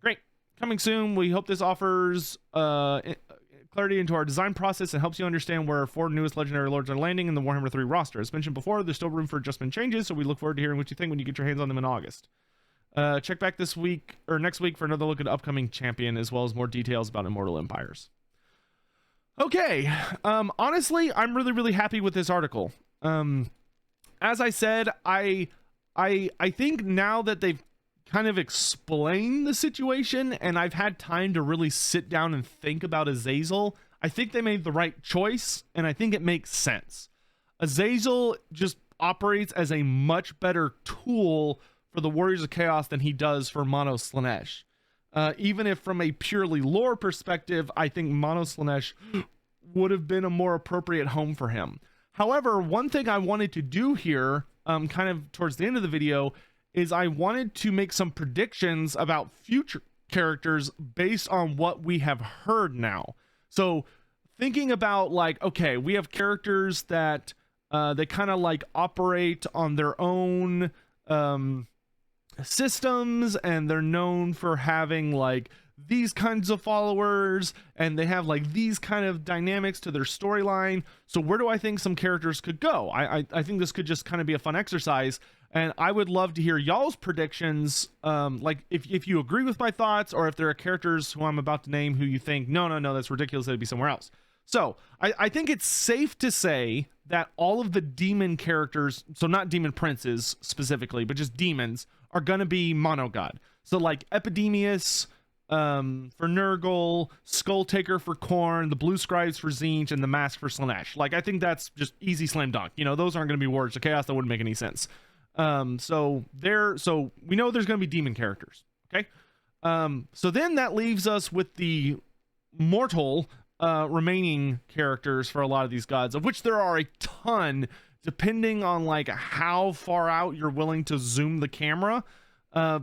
Great. Coming soon. We hope this offers clarity into our design process and helps you understand where our 4 newest legendary lords are landing in the Warhammer 3 roster. As mentioned before, there's still room for adjustment changes, so we look forward to hearing what you think when you get your hands on them in August. Check back this week or next week for another look at upcoming champion, as well as more details about Immortal Empires. Okay, honestly, I'm really happy with this article. As I said, I think now that they've kind of explained the situation and I've had time to really sit down and think about Azazel, I think they made the right choice and I think it makes sense. Azazel just operates as a much better tool for the Warriors of Chaos than he does for Slaanesh. Even if from a purely lore perspective, I think Slaanesh would have been a more appropriate home for him. However, one thing I wanted to do here, kind of towards the end of the video, is I wanted to make some predictions about future characters based on what we have heard now. So thinking about like, okay, we have characters that they kind of like operate on their own systems and they're known for having like these kinds of followers and they have like these kind of dynamics to their storyline. So where do I think some characters could go? I think this could just kind of be a fun exercise and I would love to hear y'all's predictions, like if you agree with my thoughts or if there are characters who I'm about to name who you think no, that's ridiculous, it'd be somewhere else. So I think it's safe to say that all of the demon characters, so not demon princes specifically, but just demons, are going to be Monogod. So like Epidemius for Nurgle, Skull Taker for Khorne, the Blue Scribes for Tzeentch, and the Mask for Slaanesh. Like I think that's just easy slam dunk. You know, those aren't going to be Warriors of Chaos. That wouldn't make any sense. So we know there's going to be demon characters. Okay. So then that leaves us with the mortal remaining characters for a lot of these gods, of which there are a ton, depending on like how far out you're willing to zoom the camera,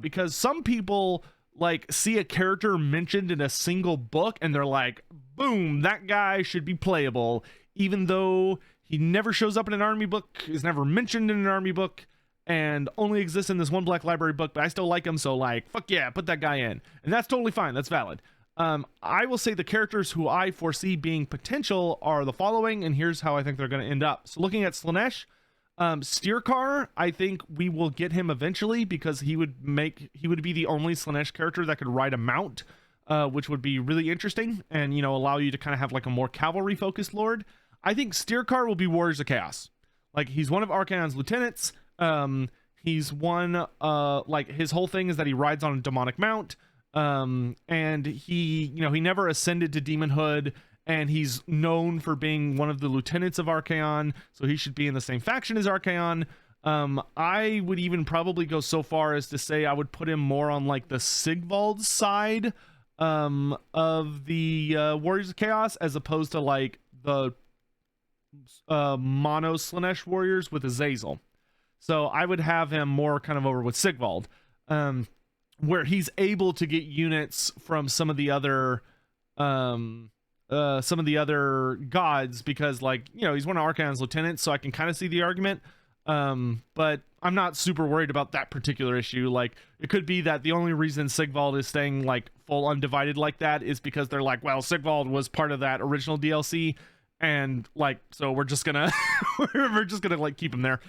because some people like see a character mentioned in a single book and they're like, boom, that guy should be playable, even though he never shows up in an army book, is never mentioned in an army book, and only exists in this one Black Library book, but I still like him, so like, fuck yeah, put that guy in. And that's totally fine, that's valid. I will say the characters who I foresee being potential are the following, and here's how I think they're going to end up. So looking at Slaanesh, Steercar, I think we will get him eventually because he would be the only Slaanesh character that could ride a mount, which would be really interesting and, you know, allow you to kind of have like a more cavalry focused lord. I think Steercar will be Warriors of Chaos. Like he's one of Archaon's lieutenants. He's one, like his whole thing is that he rides on a demonic mount. And he, you know, he never ascended to demonhood, and he's known for being one of the lieutenants of Archaon, so he should be in the same faction as Archaon. I would even probably go so far as to say I would put him more on like the Sigvald side of the Warriors of Chaos, as opposed to like the mono Slaanesh warriors with Azazel. So I would have him more kind of over with Sigvald, where he's able to get units from some of the other gods, because like, you know, he's one of Archaon's lieutenants, so I can kind of see the argument. But I'm not super worried about that particular issue. Like it could be that the only reason Sigvald is staying like full undivided like that is because they're like, well, Sigvald was part of that original DLC, and like, so we're just gonna we're just gonna like keep him there.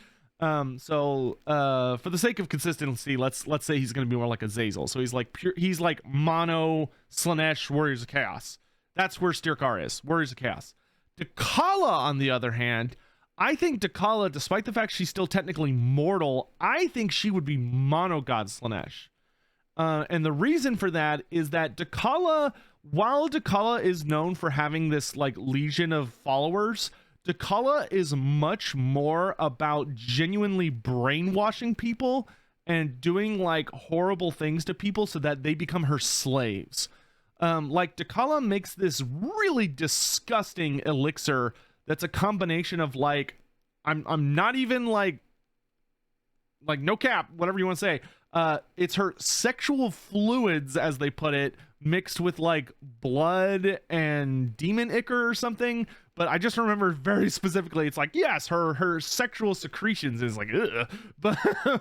So for the sake of consistency, let's say he's going to be more like Azazel. So he's like he's like mono Slaanesh Warriors of Chaos. That's where Steercar is, Warriors of Chaos. Dakala, on the other hand, I think Dakala, despite the fact she's still technically mortal, I think she would be Monogod Slaanesh. And the reason for that is that Dakala, while Dakala is known for having this like legion of followers, Dakala is much more about genuinely brainwashing people and doing like horrible things to people so that they become her slaves. Like Dakala makes this really disgusting elixir that's a combination of like, I'm not even like no cap, whatever you want to say. It's her sexual fluids, as they put it, mixed with like blood and demon ichor or something, but I just remember very specifically, it's like, yes, her sexual secretions is like, ugh.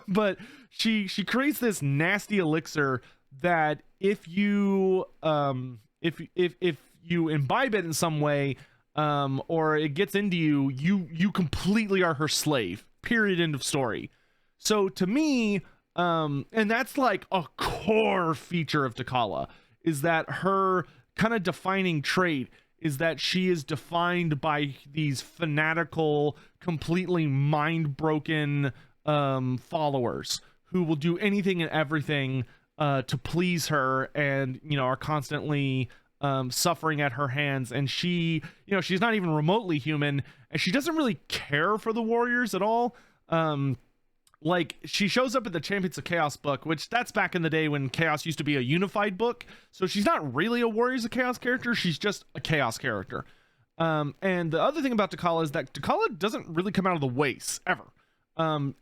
But she creates this nasty elixir that if you if you imbibe it in some way, or it gets into you, you completely are her slave. Period. End of story. So to me, and that's like a core feature of T'Challa, is that her kind of defining trait is that she is defined by these fanatical, completely mind-broken followers who will do anything and everything to please her, and are constantly suffering at her hands. And she, she's not even remotely human, and she doesn't really care for the warriors at all. Like, she shows up at the Champions of Chaos book, which that's back in the day when Chaos used to be a unified book. So she's not really a Warriors of Chaos character. She's just a Chaos character. And the other thing about T'Challa is that T'Challa doesn't really come out of the wastes ever.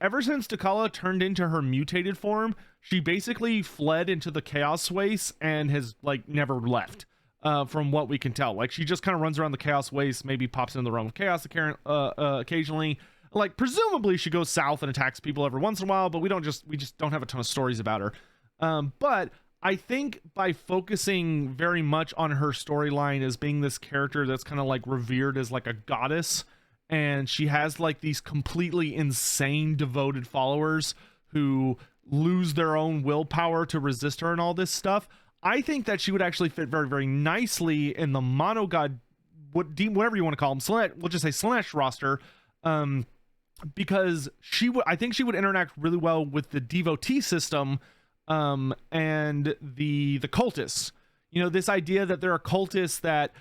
Ever since T'Challa turned into her mutated form, she basically fled into the Chaos wastes and has like never left. From what we can tell, like she just kind of runs around the Chaos wastes, maybe pops into the realm of Chaos occasionally. Like, presumably she goes south and attacks people every once in a while, but we just don't have a ton of stories about her. But I think by focusing very much on her storyline as being this character that's kind of like revered as like a goddess, and she has like these completely insane devoted followers who lose their own willpower to resist her and all this stuff, I think that she would actually fit very, very nicely in the Monogod, whatever you want to call them, we'll just say Slaanesh roster, because I think she would interact really well with the devotee system, and the cultists. This idea that there are cultists that,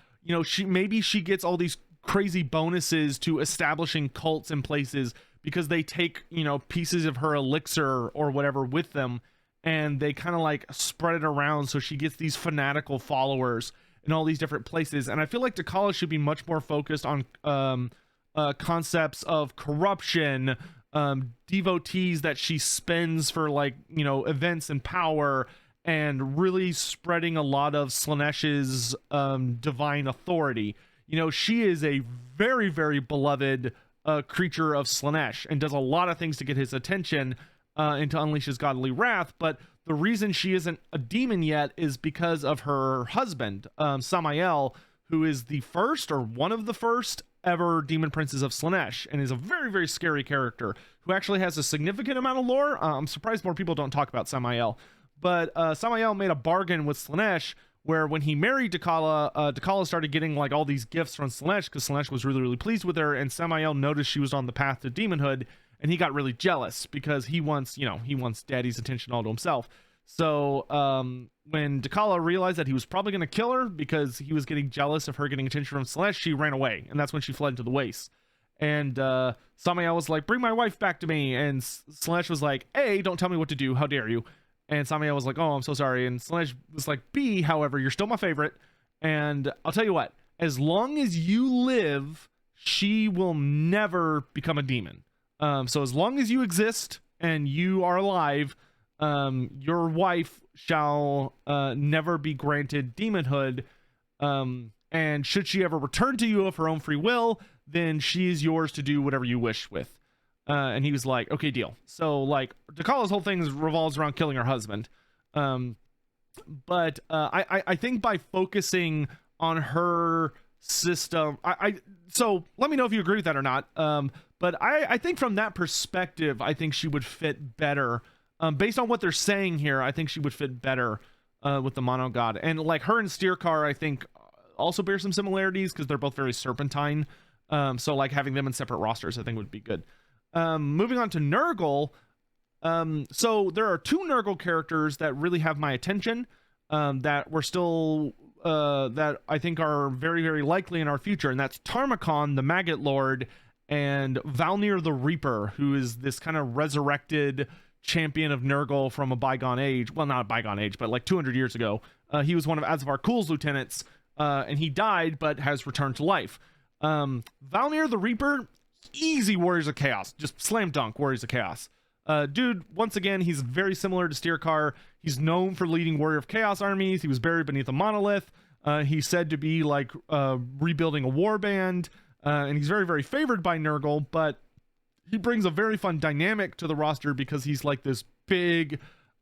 she gets all these crazy bonuses to establishing cults in places because they take, pieces of her elixir or whatever with them, and they kind of like spread it around, so she gets these fanatical followers in all these different places. And I feel like T'Challa should be much more focused on concepts of corruption, devotees that she spends for like events and power, and really spreading a lot of Slaanesh's divine authority. She is a very, very beloved creature of Slaanesh and does a lot of things to get his attention and to unleash his godly wrath. But the reason she isn't a demon yet is because of her husband, Samael, who is the first or one of the first ever demon princes of Slaanesh, and is a very, very scary character who actually has a significant amount of lore. I'm surprised more people don't talk about Samael, but Samael made a bargain with Slaanesh where when he married T'Challa, T'Challa started getting like all these gifts from Slaanesh because Slaanesh was really, really pleased with her, and Samael noticed she was on the path to demonhood, and he got really jealous because he wants daddy's attention all to himself. So when T'Challa realized that he was probably going to kill her because he was getting jealous of her getting attention from Slaanesh, she ran away, and that's when she fled into the wastes. And Samael was like, "Bring my wife back to me," and Slaanesh was like, "A, don't tell me what to do, how dare you?" And Samael was like, "Oh, I'm so sorry." And Slaanesh was like, "B, however, you're still my favorite, and I'll tell you what, as long as you live, she will never become a demon. So as long as you exist and you are alive, your wife shall never be granted demonhood, and should she ever return to you of her own free will, then she is yours to do whatever you wish with." And he was like, "Okay, deal." So like T'Challa's whole thing revolves around killing her husband, but I think by focusing on her system, so let me know if you agree with that or not, but I think from that perspective, I think she would fit better. Based on what they're saying here, I think she would fit better with the Monogod. And like her and Steercar, I think also bear some similarities because they're both very serpentine. So like having them in separate rosters, I think would be good. Moving on to Nurgle. So there are two Nurgle characters that really have my attention, that we're still that I think are very, very likely in our future, and that's Tarmakon, the Maggot Lord, and Valnir the Reaper, who is this kind of resurrected champion of Nurgle from a bygone age. Well, not a bygone age, but like 200 years ago. He was one of Azavar Kul's lieutenants, and he died but has returned to life. Valnir the Reaper, easy Warriors of Chaos, just slam dunk Warriors of Chaos. Dude, once again, he's very similar to Steercar. He's known for leading Warrior of Chaos armies. He was buried beneath a monolith. He's said to be like rebuilding a warband. and he's very, very favored by Nurgle, but he brings a very fun dynamic to the roster because he's like this big,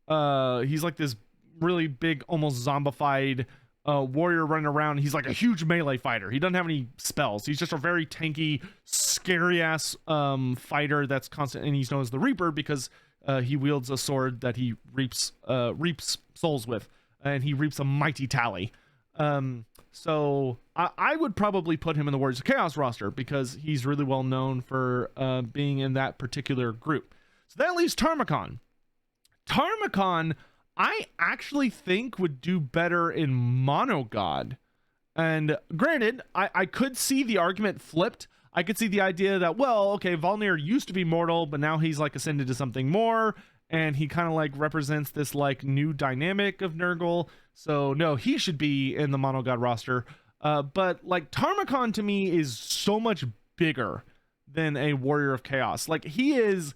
he's like this really big, almost zombified warrior running around. He's like a huge melee fighter. He doesn't have any spells. He's just a very tanky, scary ass fighter that's constant, and he's known as the Reaper because he wields a sword that he reaps souls with, and he reaps a mighty tally. So I would probably put him in the Warriors of Chaos roster because he's really well known for being in that particular group. So that leaves Tarmacon. Tarmacon, I actually think would do better in Monogod. And granted, I could see the argument flipped. I could see the idea that, well, okay, Volnir used to be mortal, but now he's like ascended to something more, and he kind of like represents this like new dynamic of Nurgle. So no, he should be in the Monogod roster. But like Tarmacon to me is so much bigger than a Warrior of Chaos. Like he is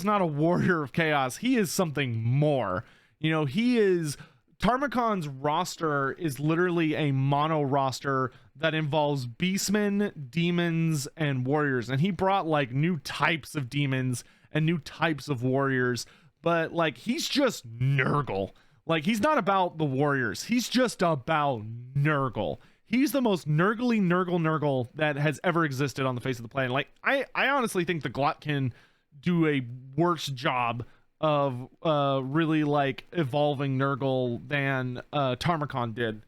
not a Warrior of Chaos. He is something more. You know, Tarmacon's roster is literally a mono roster that involves beastmen, demons, and warriors. And he brought like new types of demons and new types of warriors. But like, he's just Nurgle. Like, he's not about the warriors. He's just about Nurgle. He's the most Nurgle that has ever existed on the face of the planet. Like, I honestly think the Glot can do a worse job of really like evolving Nurgle than Tarmacon did.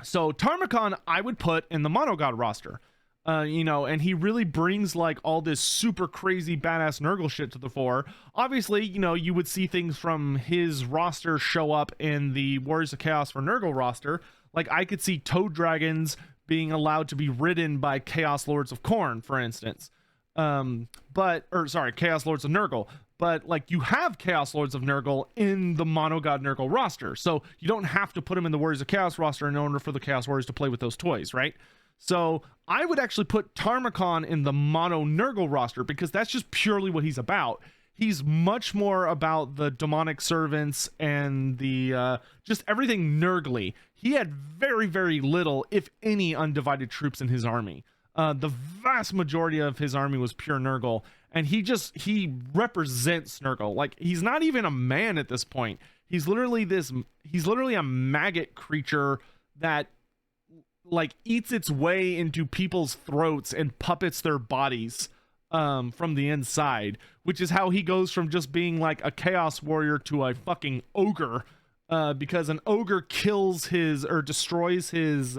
So Tarmacon I would put in the Monogod roster. You know, and he really brings like all this super crazy badass Nurgle shit to the fore. Obviously, you know, you would see things from his roster show up in the Warriors of Chaos for Nurgle roster. Like I could see Toad Dragons being allowed to be ridden by Chaos Lords of Khorne, for instance. Chaos Lords of Nurgle. But like you have Chaos Lords of Nurgle in the Monogod Nurgle roster. So you don't have to put them in the Warriors of Chaos roster in order for the Chaos Warriors to play with those toys, right? So I would actually put Tarmacon in the Mono Nurgle roster because that's just purely what he's about. He's much more about the demonic servants and the just everything Nurgly. He had very, very little, if any, undivided troops in his army. The vast majority of his army was pure Nurgle, and he represents Nurgle. Like, he's not even a man at this point. He's literally a maggot creature that like eats its way into people's throats and puppets their bodies from the inside, which is how he goes from just being like a chaos warrior to a fucking ogre, because an ogre kills destroys his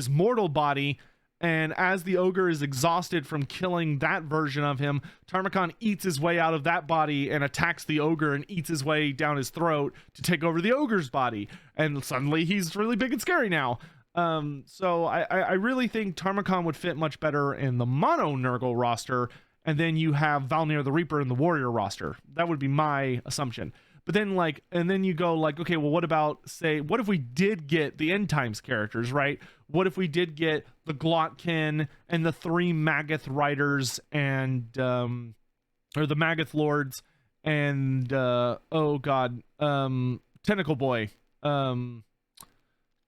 mortal body. And as the ogre is exhausted from killing that version of him, Tarmacon eats his way out of that body and attacks the ogre and eats his way down his throat to take over the ogre's body. And suddenly he's really big and scary now. So I really think Tarmacon would fit much better in the Mono Nurgle roster. And then you have Valnir the Reaper in the Warrior roster. That would be my assumption. But then then you go like, okay, well, what if we did get the End Times characters, right? What if we did get the Glotkin and the 3 Magath Riders and, or the Magath Lords and, Tentacle Boy. Damn,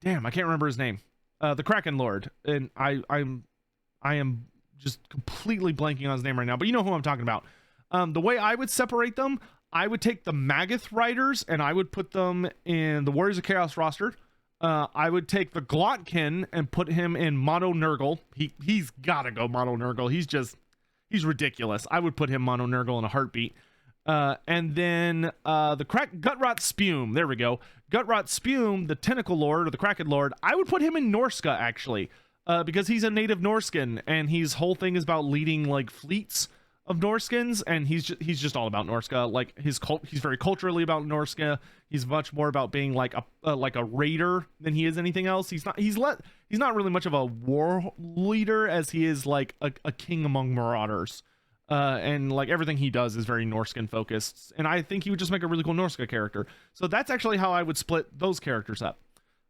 I can't remember his name. The Kraken Lord. And I am just completely blanking on his name right now, but you know who I'm talking about. The way I would separate them, I would take the Magath Riders and I would put them in the Warriors of Chaos roster. I would take the Glotkin and put him in Mono Nurgle. He's gotta go Mono Nurgle. He's ridiculous. I would put him Mono Nurgle in a heartbeat. And then the Gutrot Spume. There we go. Gutrot Spume, the Tentacle Lord or the Kraken Lord. I would put him in Norska actually, because he's a native Norscan and his whole thing is about leading like fleets of Norskins, and he's just all about Norska. Like he's very culturally about Norska. He's much more about being like a raider than he is anything else. He's not really much of a war leader as he is like a king among marauders. And like everything he does is very Norscan focused, and I think he would just make a really cool Norska character. So that's actually how I would split those characters up.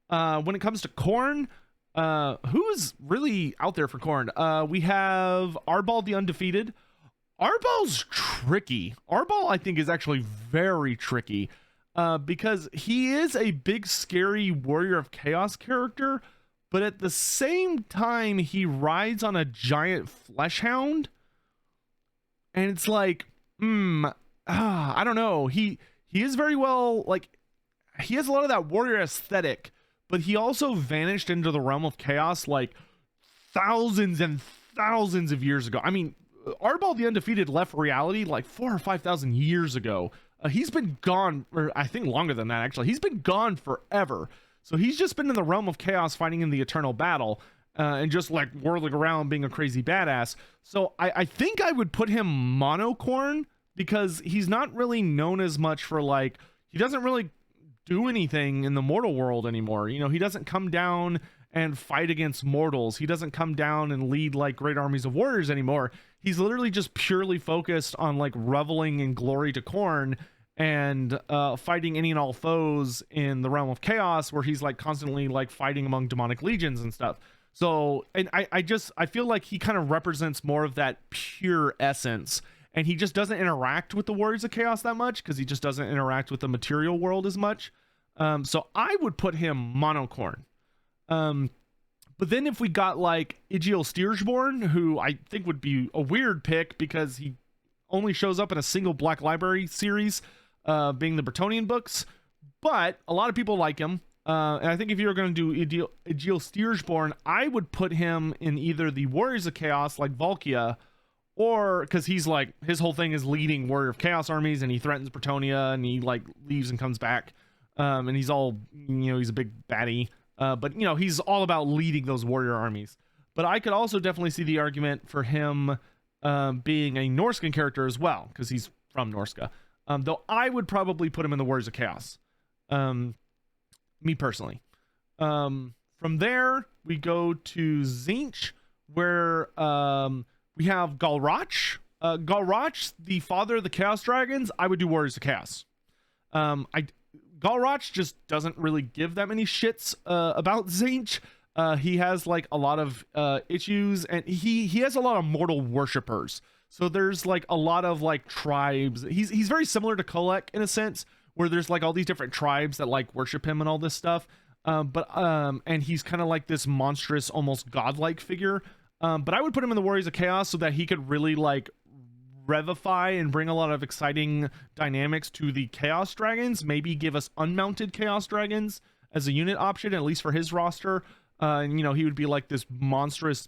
When it comes to Khorne, who's really out there for Khorne? We have Arbal the Undefeated. Arbal's tricky. Arbal, I think, is actually very tricky, because he is a big, scary Warrior of Chaos character, but at the same time, he rides on a giant flesh hound. And it's like, I don't know. He is very well, like, he has a lot of that warrior aesthetic, but he also vanished into the realm of chaos like thousands and thousands of years ago. I mean, Arbal the Undefeated left reality like 4,000 or 5,000 years ago. He's been gone, or I think longer than that, actually. He's been gone forever. So he's just been in the realm of chaos fighting in the eternal battle and just like whirling around being a crazy badass. So I think I would put him monocorn because he's not really known as much for like, he doesn't really do anything in the mortal world anymore. You know, he doesn't come down and fight against mortals. He doesn't come down and lead like great armies of warriors anymore. He's literally just purely focused on like reveling in glory to Khorne and fighting any and all foes in the realm of chaos, where he's like constantly like fighting among demonic legions and stuff. So, and I feel like he kind of represents more of that pure essence, and he just doesn't interact with the warriors of chaos that much because he just doesn't interact with the material world as much. So I would put him monocorn. But then if we got like Igiel Steersborn, who I think would be a weird pick because he only shows up in a single Black Library series, being the Bretonnian books, but a lot of people like him. And I think if you were going to do Igiel Steersborn, I would put him in either the Warriors of Chaos like Valkia, or because he's like, his whole thing is leading Warrior of Chaos armies, and he threatens Bretonnia, and he like leaves and comes back. And he's all, you know, he's a big baddie. But, you know, he's all about leading those warrior armies. But I could also definitely see the argument for him being a Norscan character as well, because he's from Norska. Though I would probably put him in the Warriors of Chaos. Me personally. From there, we go to Tzeentch, where we have Galrach. Galrach, the father of the Chaos Dragons, I would do Warriors of Chaos. Galrach just doesn't really give that many shits about Tzeentch. He has like a lot of issues, and he has a lot of mortal worshippers. So there's like a lot of like tribes. He's very similar to Kolek in a sense, where there's like all these different tribes that like worship him and all this stuff. And he's kind of like this monstrous, almost godlike figure. But I would put him in the Warriors of Chaos so that he could really like revivify and bring a lot of exciting dynamics to the Chaos Dragons. Maybe give us unmounted Chaos Dragons as a unit option, at least for his roster. And you know, he would be like this monstrous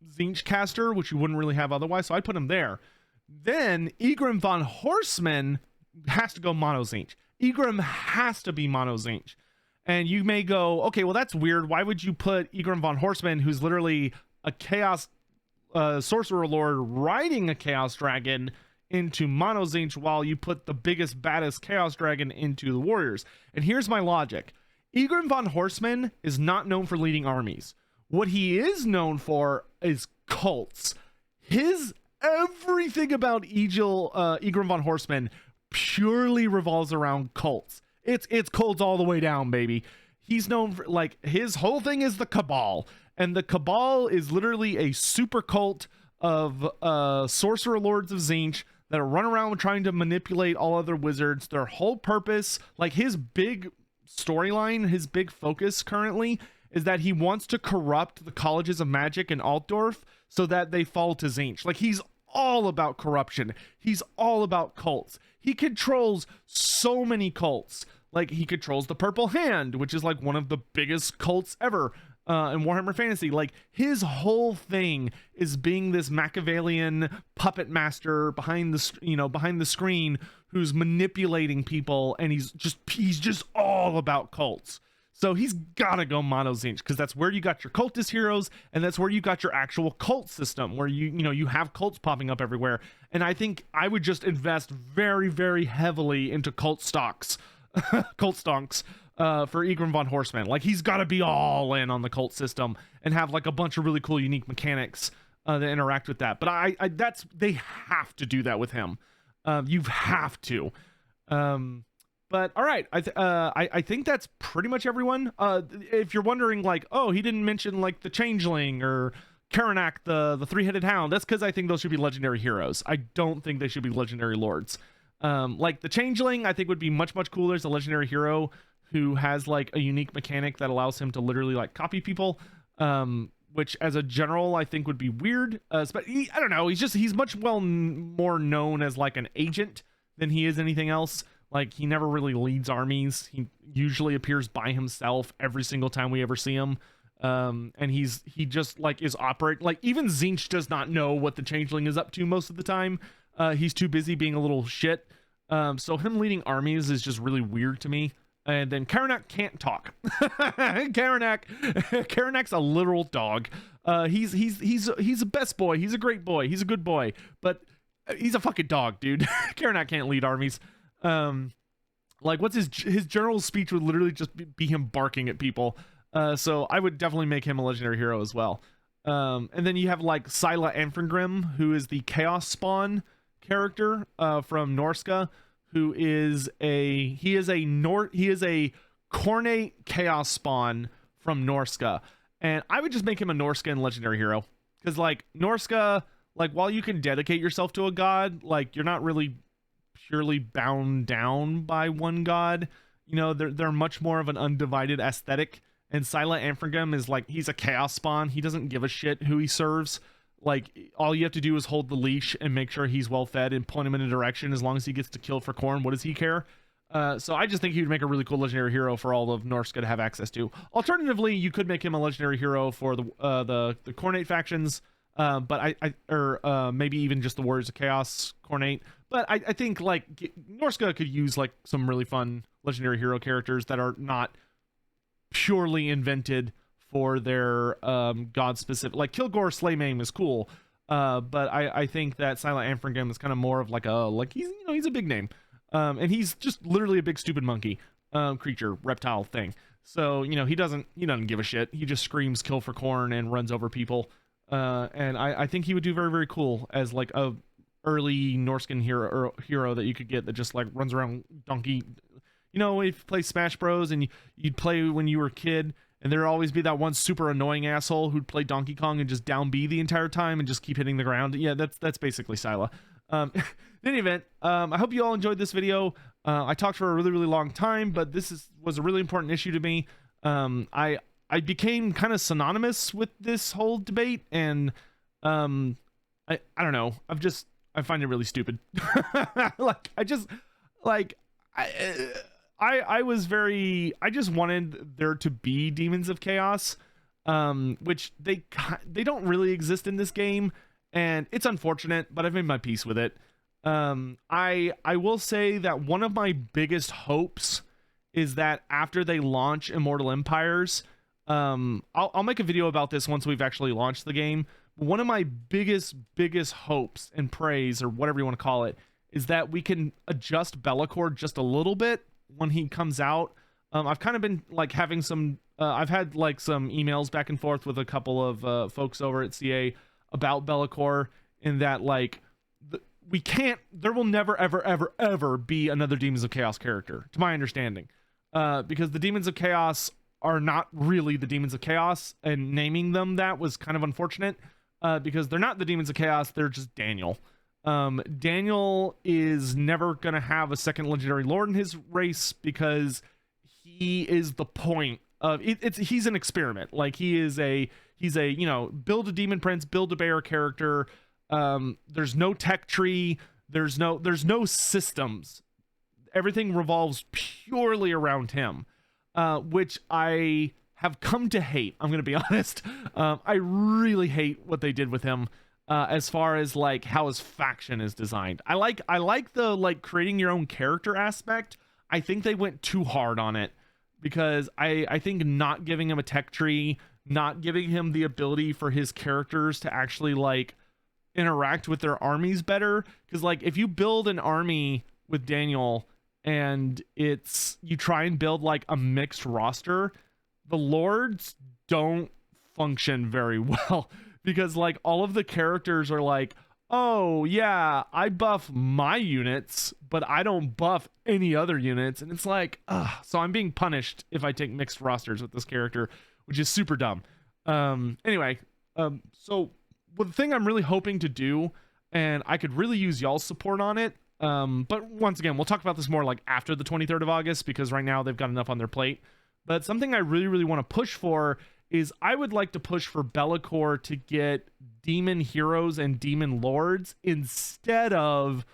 Tzeentch caster, which you wouldn't really have otherwise. So I'd put him there. Then Egrim von Horseman has to go mono Tzeentch. Egrim has to be mono Tzeentch. And you may go, okay, well that's weird. Why would you put Egrim von Horseman, who's literally a chaos sorcerer lord riding a chaos dragon, into mono Tzeentch, while you put the biggest, baddest chaos dragon into the warriors? And here's my logic. Egrim von Horseman is not known for leading armies. What he is known for is cults. Everything about Egrim von Horseman purely revolves around cults. It's cults all the way down, baby. He's known for, like, his whole thing is the Cabal. And the Cabal is literally a super cult of sorcerer lords of Tzeentch that run around trying to manipulate all other wizards. Their whole purpose, like his big storyline, his big focus currently, is that he wants to corrupt the colleges of magic in Altdorf so that they fall to Tzeentch. Like, he's all about corruption. He's all about cults. He controls so many cults. Like, he controls the Purple Hand, which is like one of the biggest cults ever in Warhammer Fantasy. Like, his whole thing is being this Machiavellian puppet master behind the screen, who's manipulating people, and he's just all about cults. So he's gotta go mono Tzeentch, because that's where you got your cultist heroes, and that's where you got your actual cult system, where you have cults popping up everywhere. And I think I would just invest very, very heavily into cult stonks for Egrim von Horseman. Like, he's got to be all in on the cult system and have like a bunch of really cool, unique mechanics that interact with that. But they have to do that with him. You have to. But all right, I think that's pretty much everyone. If you're wondering, like, oh, he didn't mention like the Changeling or Karanak, the three-headed hound, that's because I think those should be legendary heroes. I don't think they should be legendary lords. Like the Changeling, I think would be much cooler as a legendary hero who has like a unique mechanic that allows him to literally like copy people. which as a general I think would be weird. But I don't know. He's much more known as like an agent than he is anything else. Like, he never really leads armies. He usually appears by himself every single time we ever see him. And he just like is operate like, even Zinch does not know what the changeling is up to most of the time. He's too busy being a little shit. So him leading armies is just really weird to me. And then Karanak can't talk. Karanak's a literal dog. He's a best boy. He's a great boy. He's a good boy, but he's a fucking dog, dude. Karanak can't lead armies. Like, what's his general speech would literally just be him barking at people. So I would definitely make him a legendary hero as well. And then you have like Scylla Anfengrim, who is the Chaos Spawn character from Norska, who is a Cornate Chaos Spawn from Norska. And I would just make him a Norscan legendary hero, because like Norska, like, while you can dedicate yourself to a god, like, you're not really purely bound down by one god. You know, they're much more of an undivided aesthetic. And Scylla Anfengrim is like, he's a chaos spawn. He doesn't give a shit who he serves. Like, all you have to do is hold the leash and make sure he's well fed and point him in a direction. As long as he gets to kill for corn, what does he care? So I just think he would make a really cool legendary hero for all of Norska to have access to. Alternatively, you could make him a legendary hero for the Cornate factions, but maybe even just the Warriors of Chaos Cornate. But I think like Norska could use like some really fun legendary hero characters that are not purely invented for their god specific. Like Kilgore Slaymaim is cool, but I think that Scylla Anfengrim is kind of more of like he's a big name. And he's just literally a big stupid monkey creature, reptile thing. So, you know, he doesn't give a shit. He just screams kill for corn and runs over people. And I think he would do very, very cool as like a early Norscan hero that you could get that just like runs around donkey. You know, if you play Smash Bros and you'd play when you were a kid, and there'd always be that one super annoying asshole who'd play Donkey Kong and just down B the entire time and just keep hitting the ground. Yeah, that's basically Scylla. In any event, I hope you all enjoyed this video. I talked for a really, really long time, but this was a really important issue to me. I became kind of synonymous with this whole debate, and I don't know. I find it really stupid. I just wanted there to be demons of chaos, which they don't really exist in this game. And it's unfortunate, but I've made my peace with it. I will say that one of my biggest hopes is that after they launch Immortal Empires, I'll make a video about this once we've actually launched the game. But one of my biggest hopes and praise, or whatever you want to call it, is that we can adjust Be'lakor just a little bit when he comes out. I've kind of been like having some, I've had like some emails back and forth with a couple of folks over at CA about Be'lakor, in that like there will never ever be another Demons of Chaos character, to my understanding, because the Demons of Chaos are not really the Demons of Chaos, and naming them that was kind of unfortunate, because they're not the Demons of Chaos, they're just Daniel. Daniel is never gonna have a second legendary lord in his race, because he is the point of it. He's an experiment. Like, he's a you know, build a demon prince, build a bear character. There's no tech tree, there's no systems. Everything revolves purely around him, which I have come to hate. I'm gonna be honest. I really hate what they did with him, as far as like how his faction is designed. I like the like creating your own character aspect. I think they went too hard on it, because I think not giving him a tech tree, not giving him the ability for his characters to actually like interact with their armies better. Because like, if you build an army with Daniel and you try and build like a mixed roster, the lords don't function very well, because like all of the characters are like, oh yeah, I buff my units, but I don't buff any other units. And it's like, so I'm being punished if I take mixed rosters with this character, which is super dumb. Anyway, so the thing I'm really hoping to do, and I could really use y'all's support on it, but once again, we'll talk about this more like after the 23rd of August, because right now they've got enough on their plate. But something I really, really want to push for is I would like to push for Be'lakor to get demon heroes and demon lords instead of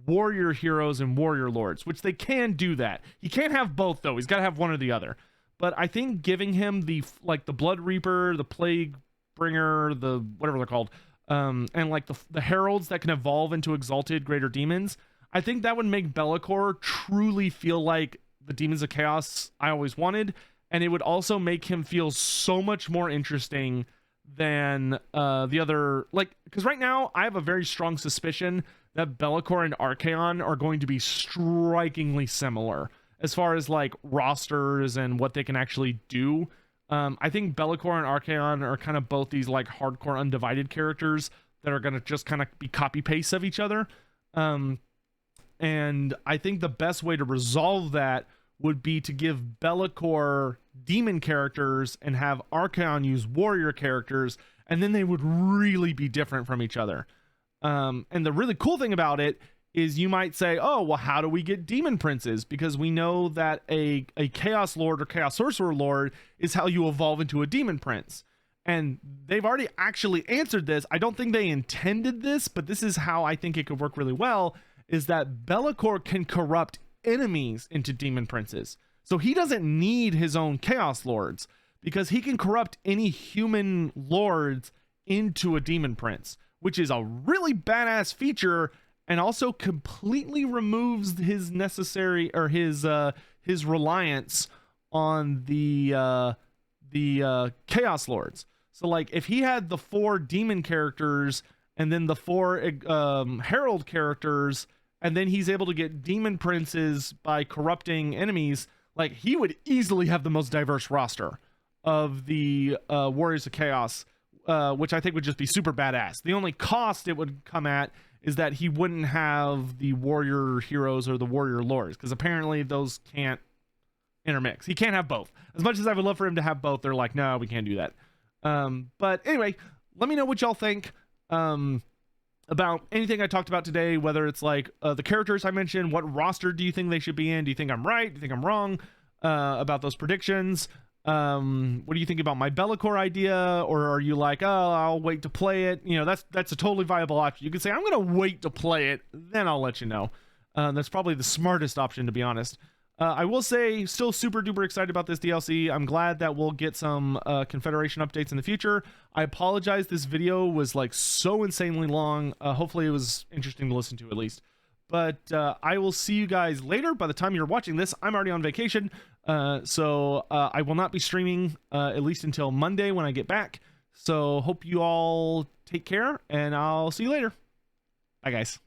warrior heroes and warrior lords, which they can do that. He can't have both though. He's got to have one or the other. But I think giving him the Blood Reaper, the Plague Bringer, the whatever they're called, and like the heralds that can evolve into exalted greater demons, I think that would make Be'lakor truly feel like the Demons of Chaos I always wanted, and it would also make him feel so much more interesting than the other, like, because right now I have a very strong suspicion that Be'lakor and Archaon are going to be strikingly similar as far as like rosters and what they can actually do. I think Be'lakor and Archaon are kind of both these like hardcore undivided characters that are going to just kind of be copy pastes of each other. And I think the best way to resolve that would be to give Be'lakor demon characters and have Archaon use warrior characters, and then they would really be different from each other. And the really cool thing about it is you might say, oh, well, how do we get demon princes? Because we know that a chaos lord or chaos sorcerer lord is how you evolve into a demon prince. And they've already actually answered this. I don't think they intended this, but this is how I think it could work really well, is that Be'lakor can corrupt enemies into demon princes. So he doesn't need his own chaos lords because he can corrupt any human lords into a demon prince, which is a really badass feature, and also completely removes his necessary or his reliance on the chaos lords. So like if he had the 4 demon characters and then the 4 herald characters, and then he's able to get demon princes by corrupting enemies, like he would easily have the most diverse roster of the Warriors of Chaos, which I think would just be super badass. The only cost it would come at is that he wouldn't have the warrior heroes or the warrior lords, because apparently those can't intermix. He can't have both. As much as I would love for him to have both, they're like, no, we can't do that. But anyway, let me know what y'all think about anything I talked about today, whether it's like the characters I mentioned. What roster do you think they should be in? Do you think I'm right? Do you think I'm wrong about those predictions? What do you think about my Be'lakor idea? Or are you like, oh, I'll wait to play it? You know, that's a totally viable option. You could say, I'm going to wait to play it, then I'll let you know. That's probably the smartest option, to be honest. I will say, still super duper excited about this DLC. I'm glad that we'll get some Confederation updates in the future. I apologize, this video was like so insanely long. Hopefully it was interesting to listen to at least. But I will see you guys later. By the time you're watching this, I'm already on vacation. So I will not be streaming at least until Monday when I get back. So hope you all take care, and I'll see you later. Bye, guys.